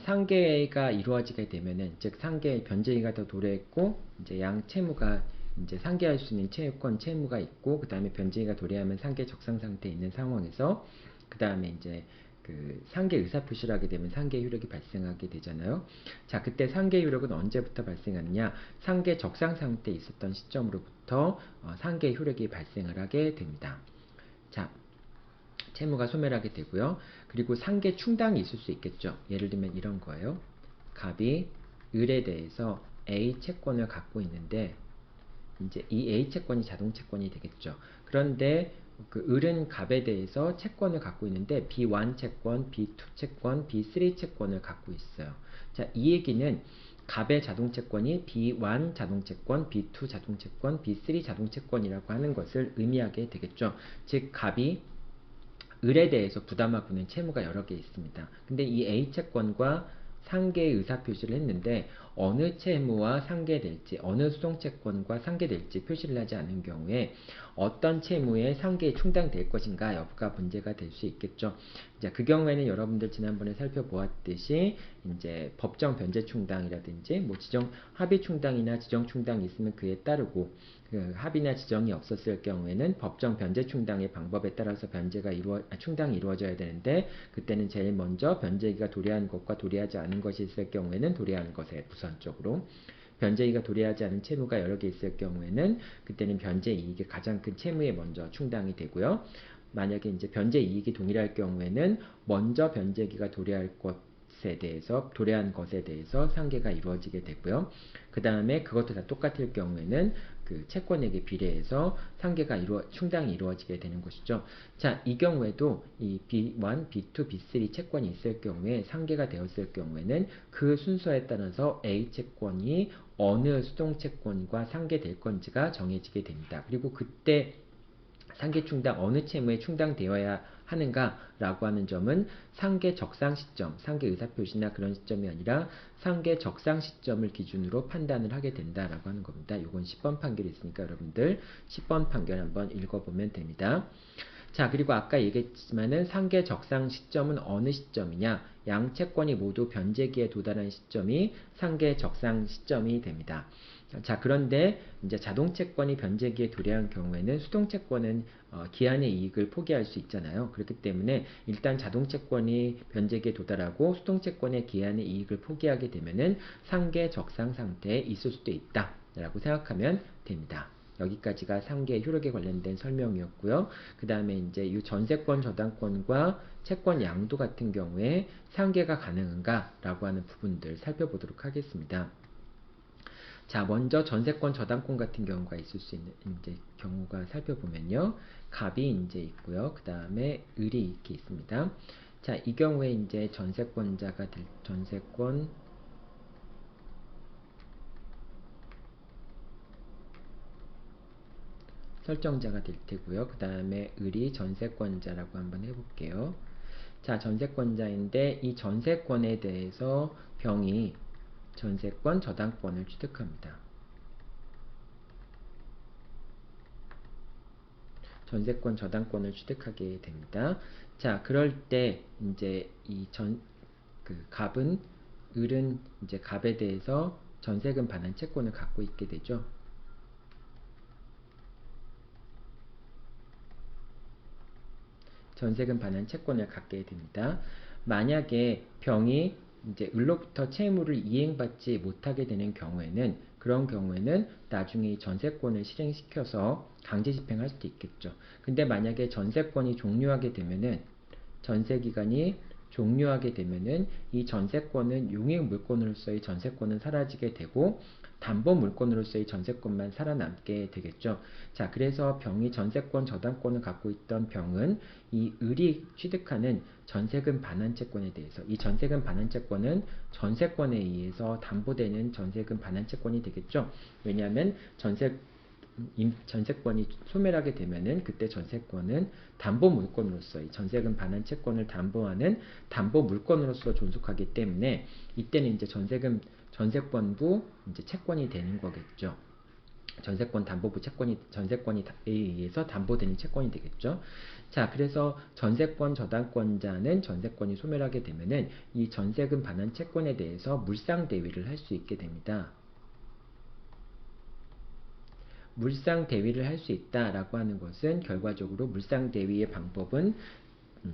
상계가 이루어지게 되면은, 즉 상계 변제기가 더 도래했고 이제 양 채무가 이제 상계할 수 있는 채무가 있고 그 다음에 변제기가 도래하면 상계 적상 상태에 있는 상황에서 그 다음에 이제 그 상계 의사표시를 하게 되면 상계 효력이 발생하게 되잖아요. 자, 그때 상계 효력은 언제부터 발생하느냐? 상계 적상 상태에 있었던 시점으로부터 상계 효력이 발생을 하게 됩니다. 자, 채무가 소멸하게 되고요. 그리고 상계 충당이 있을 수 있겠죠. 예를 들면 이런 거예요. 갑이 을에 대해서 A 채권을 갖고 있는데 이제 이 A 채권이 자동 채권이 되겠죠. 그런데 그 을은 갑에 대해서 채권을 갖고 있는데 B1 채권, B2 채권, B3 채권을 갖고 있어요. 자, 이 얘기는 갑의 자동 채권이 B1 자동 채권, B2 자동 채권, B3 자동 채권이라고 하는 것을 의미하게 되겠죠. 즉 갑이 을에 대해서 부담하고 있는 채무가 여러 개 있습니다. 근데 이 A 채권과 상계의 의사표시를 했는데 어느 채무와 상계될지, 어느 수동채권과 상계될지 표시를 하지 않은 경우에 어떤 채무에 상계에 충당될 것인가 여부가 문제가 될 수 있겠죠. 자, 그 경우에는 여러분들 지난번에 살펴보았듯이 이제 법정 변제 충당이라든지 뭐 지정 합의 충당이나 지정 충당이 있으면 그에 따르고 그 합의나 지정이 없었을 경우에는 법정 변제 충당의 방법에 따라서 충당이 이루어져야 되는데 그때는 제일 먼저 변제기가 도래한 것과 도래하지 않은 것이 있을 경우에는 도래하는 것에 우선적으로 변제이가 도래하지 않은 채무가 여러 개 있을 경우에는 그때는 변제 이익의 가장 큰 채무에 먼저 충당이 되고요. 만약에 이제 변제 이익이 동일할 경우에는 먼저 변제기가 도래한 것에 대해서 상계가 이루어지게 되고요. 그 다음에 그것도 다 똑같을 경우에는 그 채권액에 비례해서 상계가 충당이 이루어지게 되는 것이죠. 자, 이 경우에도 이 B1, B2, B3 채권이 있을 경우에 상계가 되었을 경우에는 그 순서에 따라서 A 채권이 어느 수동채권과 상계될 건지가 정해지게 됩니다. 그리고 그때 상계 충당 어느 채무에 충당되어야 하는가라고 하는 점은 상계 적상 시점, 상계 의사표시나 그런 시점이 아니라 상계 적상 시점을 기준으로 판단을 하게 된다라고 하는 겁니다. 이건 10번 판결이 있으니까 여러분들 10번 판결 한번 읽어보면 됩니다. 자, 그리고 아까 얘기했지만은 상계 적상 시점은 어느 시점이냐? 양 채권이 모두 변제기에 도달한 시점이 상계 적상 시점이 됩니다. 자, 그런데 이제 자동채권이 변제기에 도래한 경우에는 수동채권은 기한의 이익을 포기할 수 있잖아요. 그렇기 때문에 일단 자동채권이 변제기에 도달하고 수동채권의 기한의 이익을 포기하게 되면은 상계 적상 상태에 있을 수도 있다 라고 생각하면 됩니다. 여기까지가 상계 효력에 관련된 설명이었고요. 그 다음에 이제 이 전세권 저당권과 채권 양도 같은 경우에 상계가 가능한가 라고 하는 부분들 살펴보도록 하겠습니다. 자, 먼저 전세권 저당권 같은 경우가 있을 수 있는 이제 경우가 살펴보면요. 갑이 이제 있고요. 그 다음에 을이 이렇게 있습니다. 자, 이 경우에 이제 전세권 설정자가 될 테고요. 그 다음에 을이 전세권자라고 한번 해볼게요. 자, 전세권자인데 이 전세권에 대해서 병이 전세권 저당권을 취득합니다. 전세권 저당권을 취득하게 됩니다. 자, 그럴 때 이제 갑은 을은 이제 갑에 대해서 전세금 반환 채권을 갖고 있게 되죠. 전세금 반환 채권을 갖게 됩니다. 만약에 병이 이제 을로부터 채무를 이행받지 못하게 되는 경우에는 그런 경우에는 나중에 전세권을 실행시켜서 강제 집행할 수도 있겠죠. 근데 만약에 전세권이 종료하게 되면은 전세기간이 종료하게 되면은 이 전세권은 용익 물권으로서의 전세권은 사라지게 되고 담보 물권으로서의 전세권만 살아남게 되겠죠. 자, 그래서 병이 전세권 저당권을 갖고 있던 병은 이 을이 취득하는 전세금 반환 채권에 대해서 이 전세금 반환 채권은 전세권에 의해서 담보되는 전세금 반환 채권이 되겠죠. 왜냐하면 전세권이 소멸하게 되면은 그때 전세권은 담보 물권으로서의 전세금 반환 채권을 담보하는 담보 물권으로서 존속하기 때문에 이때는 이제 전세권부 이제 채권이 되는 거겠죠. 전세권 담보부 전세권에 의해서 담보되는 채권이 되겠죠. 자, 그래서 전세권 저당권자는 전세권이 소멸하게 되면은 이 전세금 반환 채권에 대해서 물상대위를 할 수 있게 됩니다. 물상대위를 할 수 있다라고 하는 것은 결과적으로 물상대위의 방법은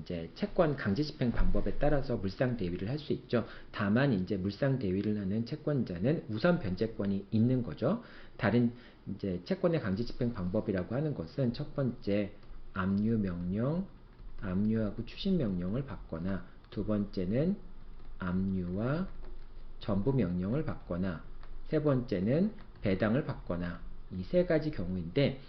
이제 채권 강제집행 방법에 따라서 물상대위를 할 수 있죠. 다만 이제 물상대위를 하는 채권자는 우선 변제권이 있는 거죠. 다른 이제 채권의 강제집행 방법이라고 하는 것은 첫 번째 압류하고 추심명령을 받거나 두 번째는 압류와 전부명령을 받거나 세 번째는 배당을 받거나 이 세 가지 경우인데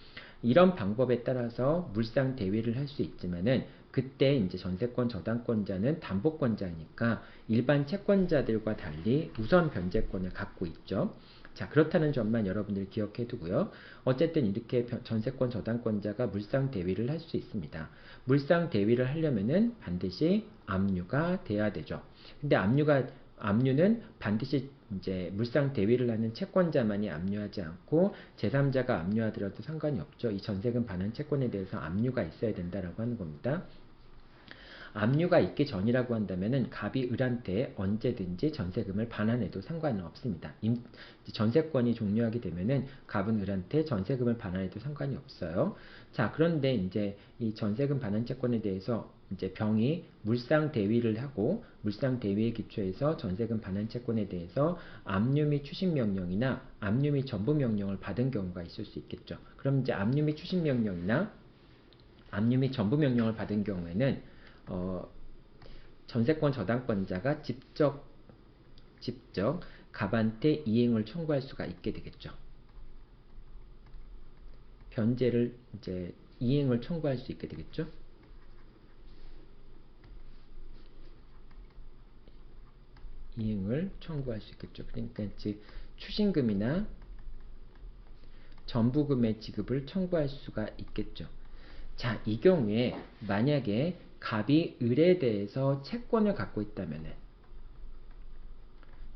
이런 방법에 따라서 물상 대위를 할 수 있지만은 그때 이제 전세권 저당권자는 담보권자니까 일반 채권자들과 달리 우선 변제권을 갖고 있죠. 자, 그렇다는 점만 여러분들 기억해 두고요. 어쨌든 이렇게 전세권 저당권자가 물상 대위를 할 수 있습니다. 물상 대위를 하려면은 반드시 압류가 돼야 되죠. 근데 압류는 반드시 이제 물상 대위를 하는 채권자만이 압류하지 않고 제3자가 압류하더라도 상관이 없죠. 이 전세금 반환 채권에 대해서 압류가 있어야 된다라고 하는 겁니다. 압류가 있기 전이라고 한다면은 갑이 을한테 언제든지 전세금을 반환해도 상관은 없습니다. 전세권이 종료하게 되면은 갑은 을한테 전세금을 반환해도 상관이 없어요. 자, 그런데 이제 이 전세금 반환 채권에 대해서 이제 병이 물상 대위를 하고 물상 대위에 기초해서 전세금 반환 채권에 대해서 압류 및 추심 명령이나 압류 및 전부 명령을 받은 경우가 있을 수 있겠죠. 그럼 이제 압류 및 추심 명령이나 압류 및 전부 명령을 받은 경우에는 전세권 저당권자가 직접 갑한테 이행을 청구할 수가 있게 되겠죠. 변제를 이제 이행을 청구할 수 있게 되겠죠. 이행을 청구할 수 있겠죠. 그러니까 즉 추징금이나 전부금의 지급을 청구할 수가 있겠죠. 자, 이 경우에 만약에 갑이 을에 대해서 채권을 갖고 있다면은,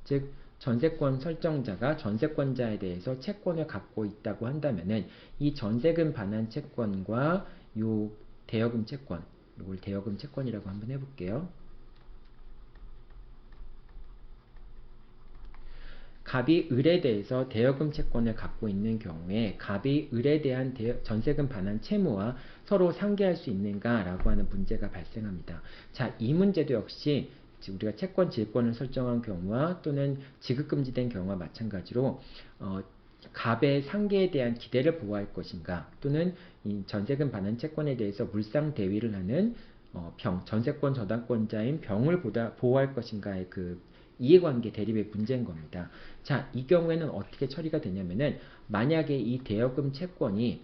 즉 전세권 설정자가 전세권자에 대해서 채권을 갖고 있다고 한다면은 이 전세금 반환 채권과 요 대여금 채권, 이걸 대여금 채권이라고 한번 해볼게요. 갑이 을에 대해서 대여금 채권을 갖고 있는 경우에 갑이 을에 대한 전세금 반환 채무와 서로 상계할 수 있는가라고 하는 문제가 발생합니다. 자, 이 문제도 역시 우리가 채권 질권을 설정한 경우와 또는 지급금지된 경우와 마찬가지로 갑의 상계에 대한 기대를 보호할 것인가, 또는 이 전세금 반환 채권에 대해서 물상 대위를 하는 전세권 저당권자인 병을 보호할 것인가의 그 이해관계 대립의 문제인 겁니다. 자, 이 경우에는 어떻게 처리가 되냐면은, 만약에 이 대여금 채권이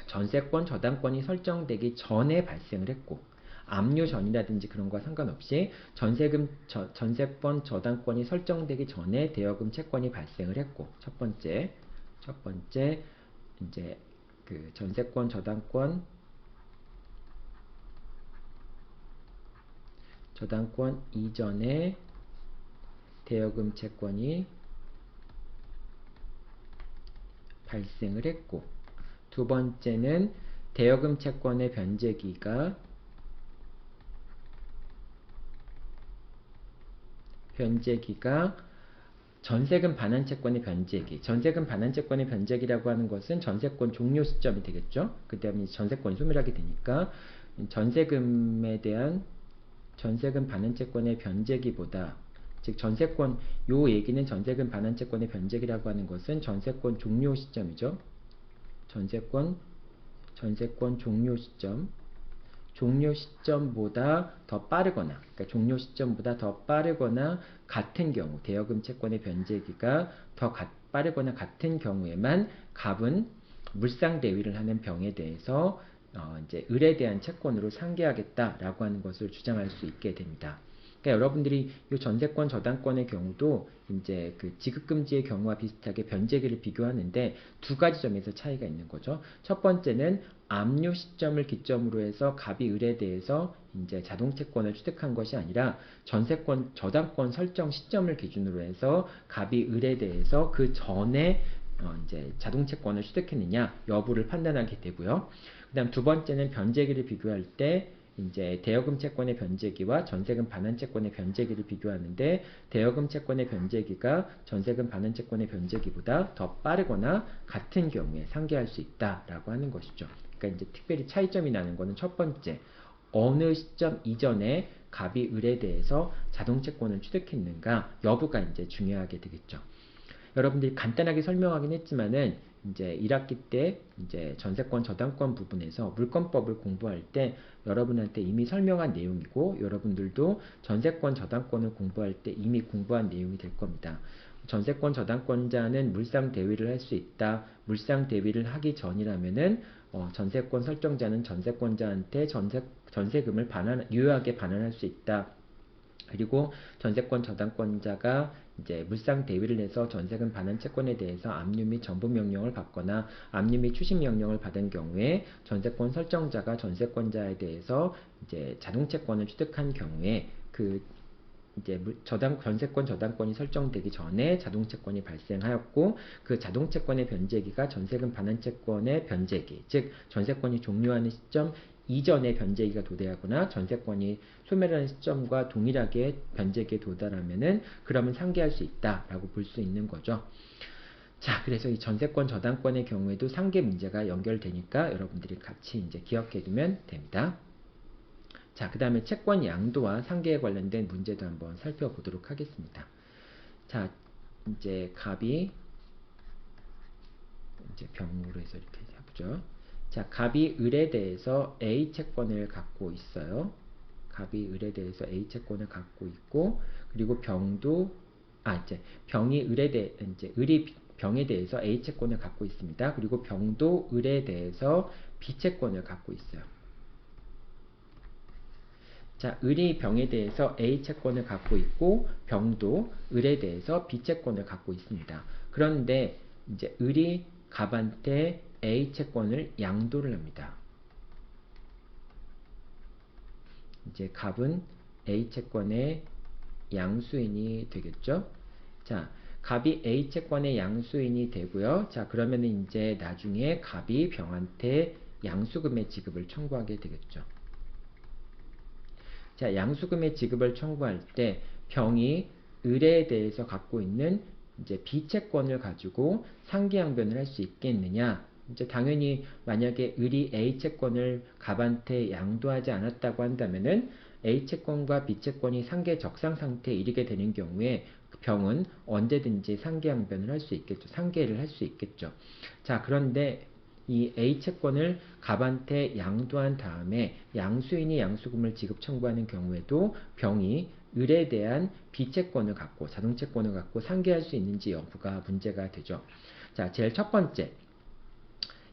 전세권 저당권이 설정되기 전에 발생을 했고, 압류 전이라든지 그런 거와 상관없이 전세권 저당권이 설정되기 전에 대여금 채권이 발생을 했고, 첫 번째 이제 그 전세권 저당권 이전에 대여금 채권이 발생을 했고, 두 번째는 대여금 채권의 변제기가 전세금 반환 채권의 변제기. 전세금 반환 채권의 변제기라고 하는 것은 전세권 종료 시점이 되겠죠. 그 다음에 전세권이 소멸하게 되니까 전세금에 대한 전세금 반환 채권의 변제기보다, 즉 전세권, 요 얘기는 전세금 반환 채권의 변제기라고 하는 것은 전세권 종료 시점이죠. 전세권 종료 시점보다 더 빠르거나, 그러니까 종료 시점보다 더 빠르거나 같은 경우, 대여금 채권의 변제기가 더 빠르거나 같은 경우에만 갑은 물상 대위를 하는 병에 대해서 이제 을에 대한 채권으로 상계하겠다라고 하는 것을 주장할 수 있게 됩니다. 그러니까 여러분들이 이 전세권 저당권의 경우도 이제 그 지급금지의 경우와 비슷하게 변제기를 비교하는데 두 가지 점에서 차이가 있는 거죠. 첫 번째는 압류 시점을 기점으로 해서 갑이 을에 대해서 이제 자동채권을 취득한 것이 아니라 전세권 저당권 설정 시점을 기준으로 해서 갑이 을에 대해서 그 전에 이제 자동채권을 취득했느냐 여부를 판단하게 되고요. 그 다음 두 번째는 변제기를 비교할 때 이제 대여금 채권의 변제기와 전세금 반환 채권의 변제기를 비교하는데, 대여금 채권의 변제기가 전세금 반환 채권의 변제기보다 더 빠르거나 같은 경우에 상계할 수 있다라고 하는 것이죠. 그러니까 이제 특별히 차이점이 나는 것은 첫 번째, 어느 시점 이전에 갑이 을에 대해서 자동채권을 취득했는가 여부가 이제 중요하게 되겠죠. 여러분들이 간단하게 설명하긴 했지만은 이제 1학기 때 이제 전세권 저당권 부분에서 물권법을 공부할 때 여러분한테 이미 설명한 내용이고, 여러분들도 전세권 저당권을 공부할 때 이미 공부한 내용이 될 겁니다. 전세권 저당권자는 물상 대위를 할 수 있다. 물상 대위를 하기 전이라면은 전세권 설정자는 전세권자한테 전세금을 유효하게 반환할 수 있다. 그리고 전세권 저당권자가 이제 물상 대위를 해서 전세금 반환 채권에 대해서 압류 및 전부 명령을 받거나 압류 및 추심 명령을 받은 경우에 전세권 설정자가 전세권자에 대해서 이제 자동채권을 취득한 경우에 그 이제 전세권 저당권이 설정되기 전에 자동채권이 발생하였고, 그 자동채권의 변제기가 전세금 반환 채권의 변제기, 즉 전세권이 종료하는 시점 이전에 변제기가 도래하거나 전세권이 소멸하는 시점과 동일하게 변제기에 도달하면은 그러면 상계할 수 있다라고 볼 수 있는 거죠. 자, 그래서 이 전세권 저당권의 경우에도 상계 문제가 연결되니까 여러분들이 같이 이제 기억해 두면 됩니다. 자, 그 다음에 채권 양도와 상계에 관련된 문제도 한번 살펴보도록 하겠습니다. 자, 이제 갑이 이제 병으로 해서 이렇게 해보죠. 자, 갑이 을에 대해서 A 채권을 갖고 있어요. 갑이 을에 대해서 A 채권을 갖고 있고, 그리고 병도, 이제 병이 을에 이제 을이 병에 대해서 A 채권을 갖고 있습니다. 그리고 병도 을에 대해서 B 채권을 갖고 있어요. 자, 을이 병에 대해서 A 채권을 갖고 있고, 병도 을에 대해서 B 채권을 갖고 있습니다. 그런데 이제 을이 갑한테 A 채권을 양도를 합니다. 이제 갑은 A 채권의 양수인이 되겠죠. 자, 갑이 A 채권의 양수인이 되고요. 자, 그러면은 이제 나중에 갑이 병한테 양수금의 지급을 청구하게 되겠죠. 자, 양수금의 지급을 청구할 때 병이 을에 대해서 갖고 있는 이제 B 채권을 가지고 상기양변을 할 수 있겠느냐? 이제 당연히 만약에 을이 A 채권을 갑한테 양도하지 않았다고 한다면은 A 채권과 B 채권이 상계 적상 상태에 이르게 되는 경우에 병은 언제든지 상계양변을 할 수 있겠죠. 상계를 할 수 있겠죠. 자, 그런데 이 A 채권을 갑한테 양도한 다음에 양수인이 양수금을 지급 청구하는 경우에도 병이 을에 대한 B 채권을 갖고 자동채권을 갖고 상계할 수 있는지 여부가 문제가 되죠. 자, 제일 첫 번째,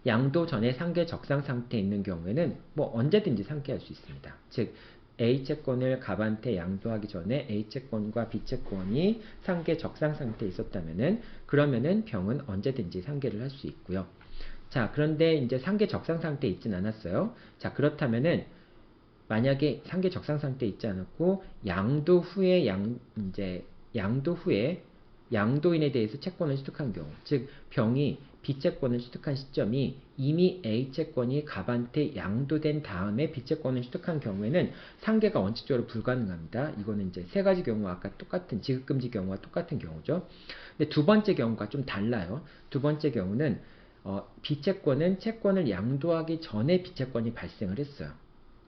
양도 전에 상계 적상 상태에 있는 경우에는 뭐 언제든지 상계할 수 있습니다. 즉 A 채권을 갑한테 양도하기 전에 A 채권과 B 채권이 상계 적상 상태에 있었다면은 그러면은 병은 언제든지 상계를 할 수 있고요. 자, 그런데 이제 상계 적상 상태에 있진 않았어요. 자, 그렇다면은 만약에 상계 적상 상태에 있지 않았고 양도 후에 양도 후에 양도인에 대해서 채권을 취득한 경우, 즉 병이 B 채권을 취득한 시점이 이미 A 채권이 갑한테 양도된 다음에 B 채권을 취득한 경우에는 상계가 원칙적으로 불가능합니다. 이거는 이제 세 가지 경우 아까 똑같은 지급금지 경우와 똑같은 경우죠. 근데 두 번째 경우가 좀 달라요. 두 번째 경우는 B 채권은 채권을 양도하기 전에 B 채권이 발생을 했어요.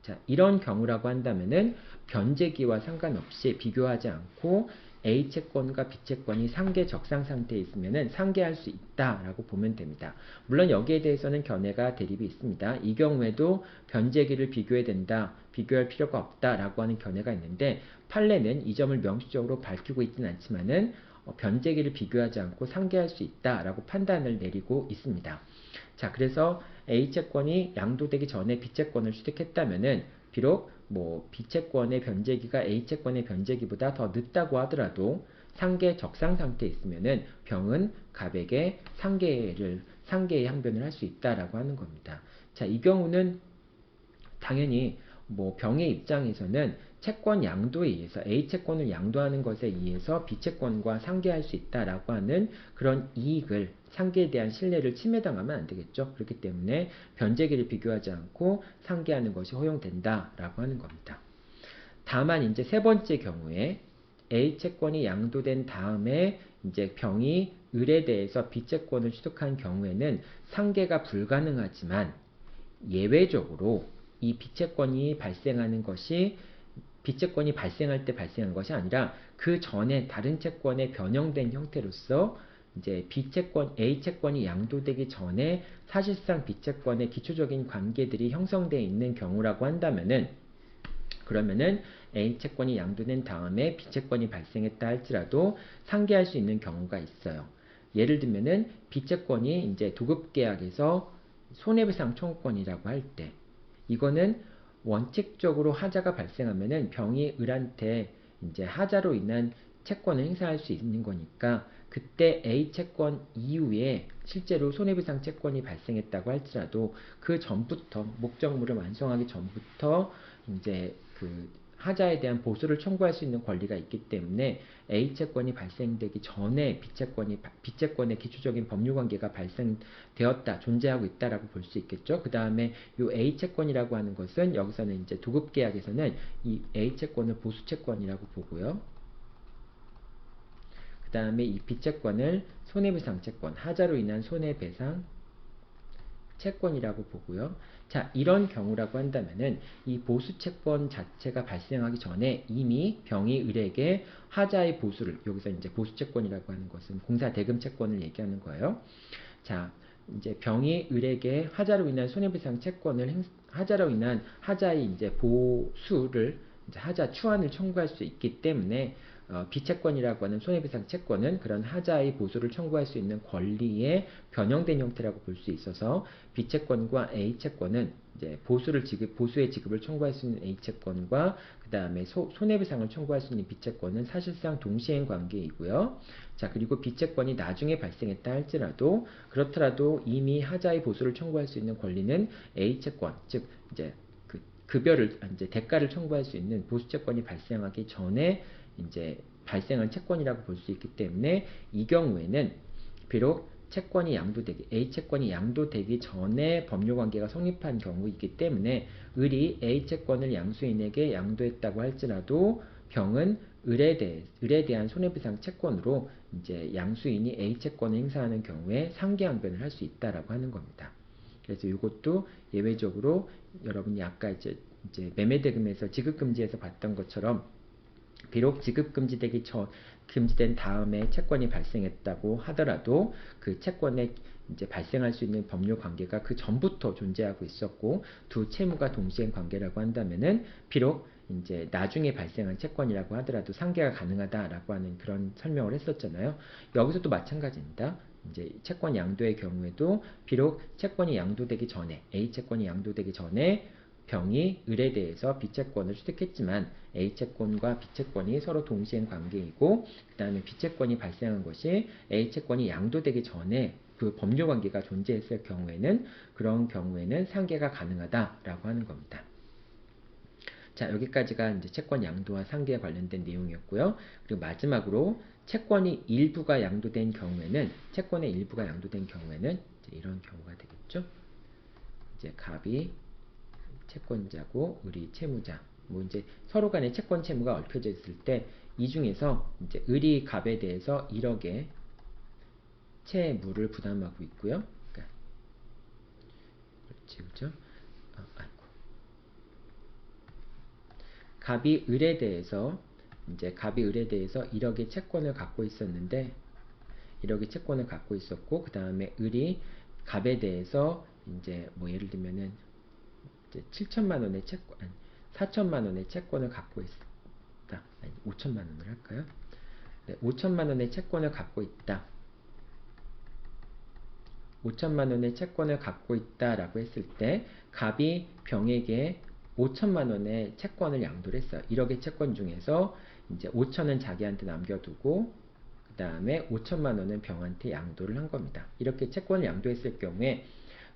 자, 이런 경우라고 한다면은 변제기와 상관없이 비교하지 않고 A 채권과 B 채권이 상계 적상 상태에 있으면은 상계할 수 있다라고 보면 됩니다. 물론 여기에 대해서는 견해가 대립이 있습니다. 이 경우에도 변제기를 비교해야 된다, 비교할 필요가 없다라고 하는 견해가 있는데 판례는 이 점을 명시적으로 밝히고 있지는 않지만은 변제기를 비교하지 않고 상계할 수 있다라고 판단을 내리고 있습니다. 자, 그래서 A 채권이 양도되기 전에 B 채권을 취득했다면은 비록 뭐 B 채권의 변제기가 A 채권의 변제기보다 더 늦다고 하더라도 상계 적상 상태에 있으면은 병은 갑에게 상계의 항변을 할 수 있다라고 하는 겁니다. 자, 이 경우는 당연히 뭐 병의 입장에서는 채권 양도에 의해서 A 채권을 양도하는 것에 의해서 B 채권과 상계할 수 있다라고 하는 그런 이익을 상계에 대한 신뢰를 침해당하면 안 되겠죠. 그렇기 때문에 변제기를 비교하지 않고 상계하는 것이 허용된다라고 하는 겁니다. 다만 이제 세 번째 경우에 A 채권이 양도된 다음에 이제 병이 을에 대해서 B 채권을 취득한 경우에는 상계가 불가능하지만 예외적으로 이 B채권이 발생하는 것이 B채권이 발생할 때 발생한 것이 아니라 그 전에 다른 채권에 변형된 형태로서 이제 A채권이 양도되기 전에 사실상 B채권의 기초적인 관계들이 형성되어 있는 경우라고 한다면은 그러면은 A채권이 양도된 다음에 B채권이 발생했다 할지라도 상계할 수 있는 경우가 있어요. 예를 들면은 B채권이 이제 도급계약에서 손해배상 청구권이라고 할 때 이거는 원칙적으로 하자가 발생하면은 병이 을한테 이제 하자로 인한 채권을 행사할 수 있는 거니까 그때 A 채권 이후에 실제로 손해배상 채권이 발생했다고 할지라도 그 전부터 목적물을 완성하기 전부터 이제 그 하자에 대한 보수를 청구할 수 있는 권리가 있기 때문에 A 채권이 발생되기 전에 B채권의 기초적인 법률관계가 발생되었다, 존재하고 있다라고 볼 수 있겠죠. 그 다음에 이 A 채권이라고 하는 것은 여기서는 이제 도급계약에서는 이 A 채권을 보수채권이라고 보고요. 그 다음에 이 B채권을 손해배상 채권, 하자로 인한 손해배상 채권이라고 보고요. 자, 이런 경우라고 한다면은 이 보수채권 자체가 발생하기 전에 이미 병이 을에게 하자의 보수를, 여기서 이제 보수채권이라고 하는 것은 공사대금 채권을 얘기하는 거예요. 자, 이제 병이 을에게 하자로 인한 손해배상 채권을 하자로 인한 하자의 이제 보수를 이제 하자 추한을 청구할 수 있기 때문에 비채권이라고 하는 손해배상 채권은 그런 하자의 보수를 청구할 수 있는 권리의 변형된 형태라고 볼 수 있어서 B채권과 A채권은 이제 보수의 지급을 청구할 수 있는 A채권과 그 다음에 손해배상을 청구할 수 있는 B채권은 사실상 동시행 관계이고요. 자, 그리고 B채권이 나중에 발생했다 할지라도 그렇더라도 이미 하자의 보수를 청구할 수 있는 권리는 A채권, 즉 이제 급여를 이제 대가를 청구할 수 있는 보수채권이 발생하기 전에 이제 발생한 채권이라고 볼 수 있기 때문에 이 경우에는 비록 채권이 양도되기 A채권이 양도되기 전에 법률관계가 성립한 경우이기 때문에 을이 A채권을 양수인에게 양도했다고 할지라도 병은 을에 대한 손해배상 채권으로 이제 양수인이 A채권을 행사하는 경우에 상계항변을 할 수 있다라고 하는 겁니다. 그래서 이것도 예외적으로 여러분이 아까 이제 매매대금에서 지급금지에서 봤던 것처럼 비록 금지된 다음에 채권이 발생했다고 하더라도 그 채권에 이제 발생할 수 있는 법률 관계가 그 전부터 존재하고 있었고 두 채무가 동시행 관계라고 한다면은 비록 이제 나중에 발생한 채권이라고 하더라도 상계가 가능하다라고 하는 그런 설명을 했었잖아요. 여기서도 마찬가지입니다. 이제 채권 양도의 경우에도 비록 채권이 양도되기 전에 A채권이 양도되기 전에 병이 을에 대해서 B채권을 취득했지만 A채권과 B채권이 서로 동시행 관계이고 그 다음에 B채권이 발생한 것이 A채권이 양도되기 전에 그 법률관계가 존재했을 경우에는 그런 경우에는 상계가 가능하다라고 하는 겁니다. 자, 여기까지가 이제 채권 양도와 상계에 관련된 내용이었고요. 그리고 마지막으로 채권의 일부가 양도된 경우에는 이제 이런 경우가 되겠죠. 이제 갑이 채권자고 을이 채무자. 뭐 이제 서로 간에 채권 채무가 얽혀져 있을 때 이 중에서 이제 을이 갑에 대해서 1억의 채무를 부담하고 있고요. 그러니까 그렇지, 그죠? 갑이 을에 대해서 1억의 채권을 갖고 있었는데 1억의 채권을 갖고 있었고 그 다음에 을이 갑에 대해서 이제 뭐 예를 들면은 7천만 원의 채권, 4천만 원의 채권을 갖고 있다. 아니, 5천만 원을 할까요? 네, 5천만 원의 채권을 갖고 있다. 5천만 원의 채권을 갖고 있다라고 했을 때 갑이 병에게 5천만 원의 채권을 양도를 했어요. 1억의 채권 중에서 이제 5천은 자기한테 남겨두고 그 다음에 5천만 원은 병한테 양도를 한 겁니다. 이렇게 채권을 양도했을 경우에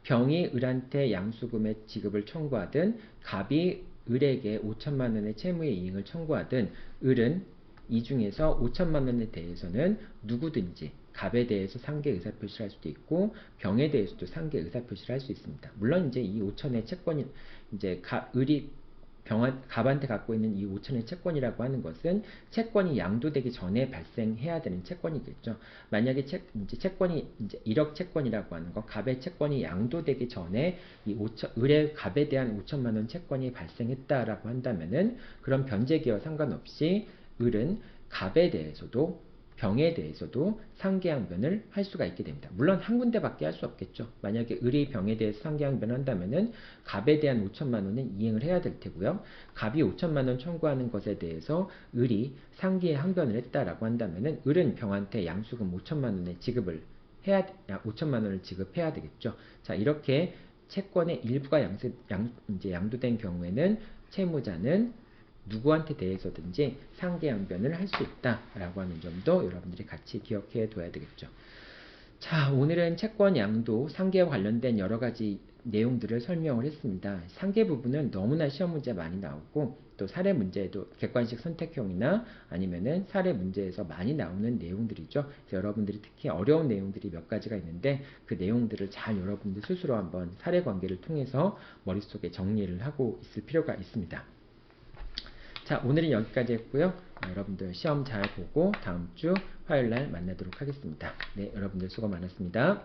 병이 을한테 양수금의 지급을 청구하든 갑이 을에게 5천만 원의 채무의 이행을 청구하든 을은 이 중에서 5천만 원에 대해서는 누구든지 갑에 대해서 상계 의사표시를 할 수도 있고 병에 대해서도 상계 의사표시를 할 수 있습니다. 물론 이제 이 5천의 채권이 이제 을이 갑한테 갖고 있는 이 5천의 채권이라고 하는 것은 채권이 양도되기 전에 발생해야 되는 채권이겠죠. 만약에 채권이 이제 1억 채권이라고 하는 거, 갑의 채권이 양도되기 전에 이 을의 갑에 대한 5천만 원 채권이 발생했다라고 한다면은 그런 변제기와 상관없이 을은 갑에 대해서도 병에 대해서도 상계항변을 할 수가 있게 됩니다. 물론 한 군데밖에 할 수 없겠죠. 만약에 을이 병에 대해서 상계항변을 한다면은 갑에 대한 5천만 원은 이행을 해야 될 테고요. 갑이 5천만 원 청구하는 것에 대해서 을이 상계항변을 했다라고 한다면은 을은 병한테 양수금 5천만 원의 지급을 5천만 원을 지급해야 되겠죠. 자, 이렇게 채권의 일부가 이제 양도된 경우에는 채무자는 누구한테 대해서든지 상계양변을 할 수 있다라고 하는 점도 여러분들이 같이 기억해 둬야 되겠죠. 자, 오늘은 채권 양도, 상계와 관련된 여러 가지 내용들을 설명을 했습니다. 상계 부분은 너무나 시험 문제 많이 나오고 또 사례 문제에도 객관식 선택형이나 아니면은 사례 문제에서 많이 나오는 내용들이죠. 그래서 여러분들이 특히 어려운 내용들이 몇 가지가 있는데 그 내용들을 잘 여러분들 스스로 한번 사례 관계를 통해서 머릿속에 정리를 하고 있을 필요가 있습니다. 자, 오늘은 여기까지 했고요. 여러분들 시험 잘 보고 다음 주 화요일 날 만나도록 하겠습니다. 네, 여러분들 수고 많았습니다.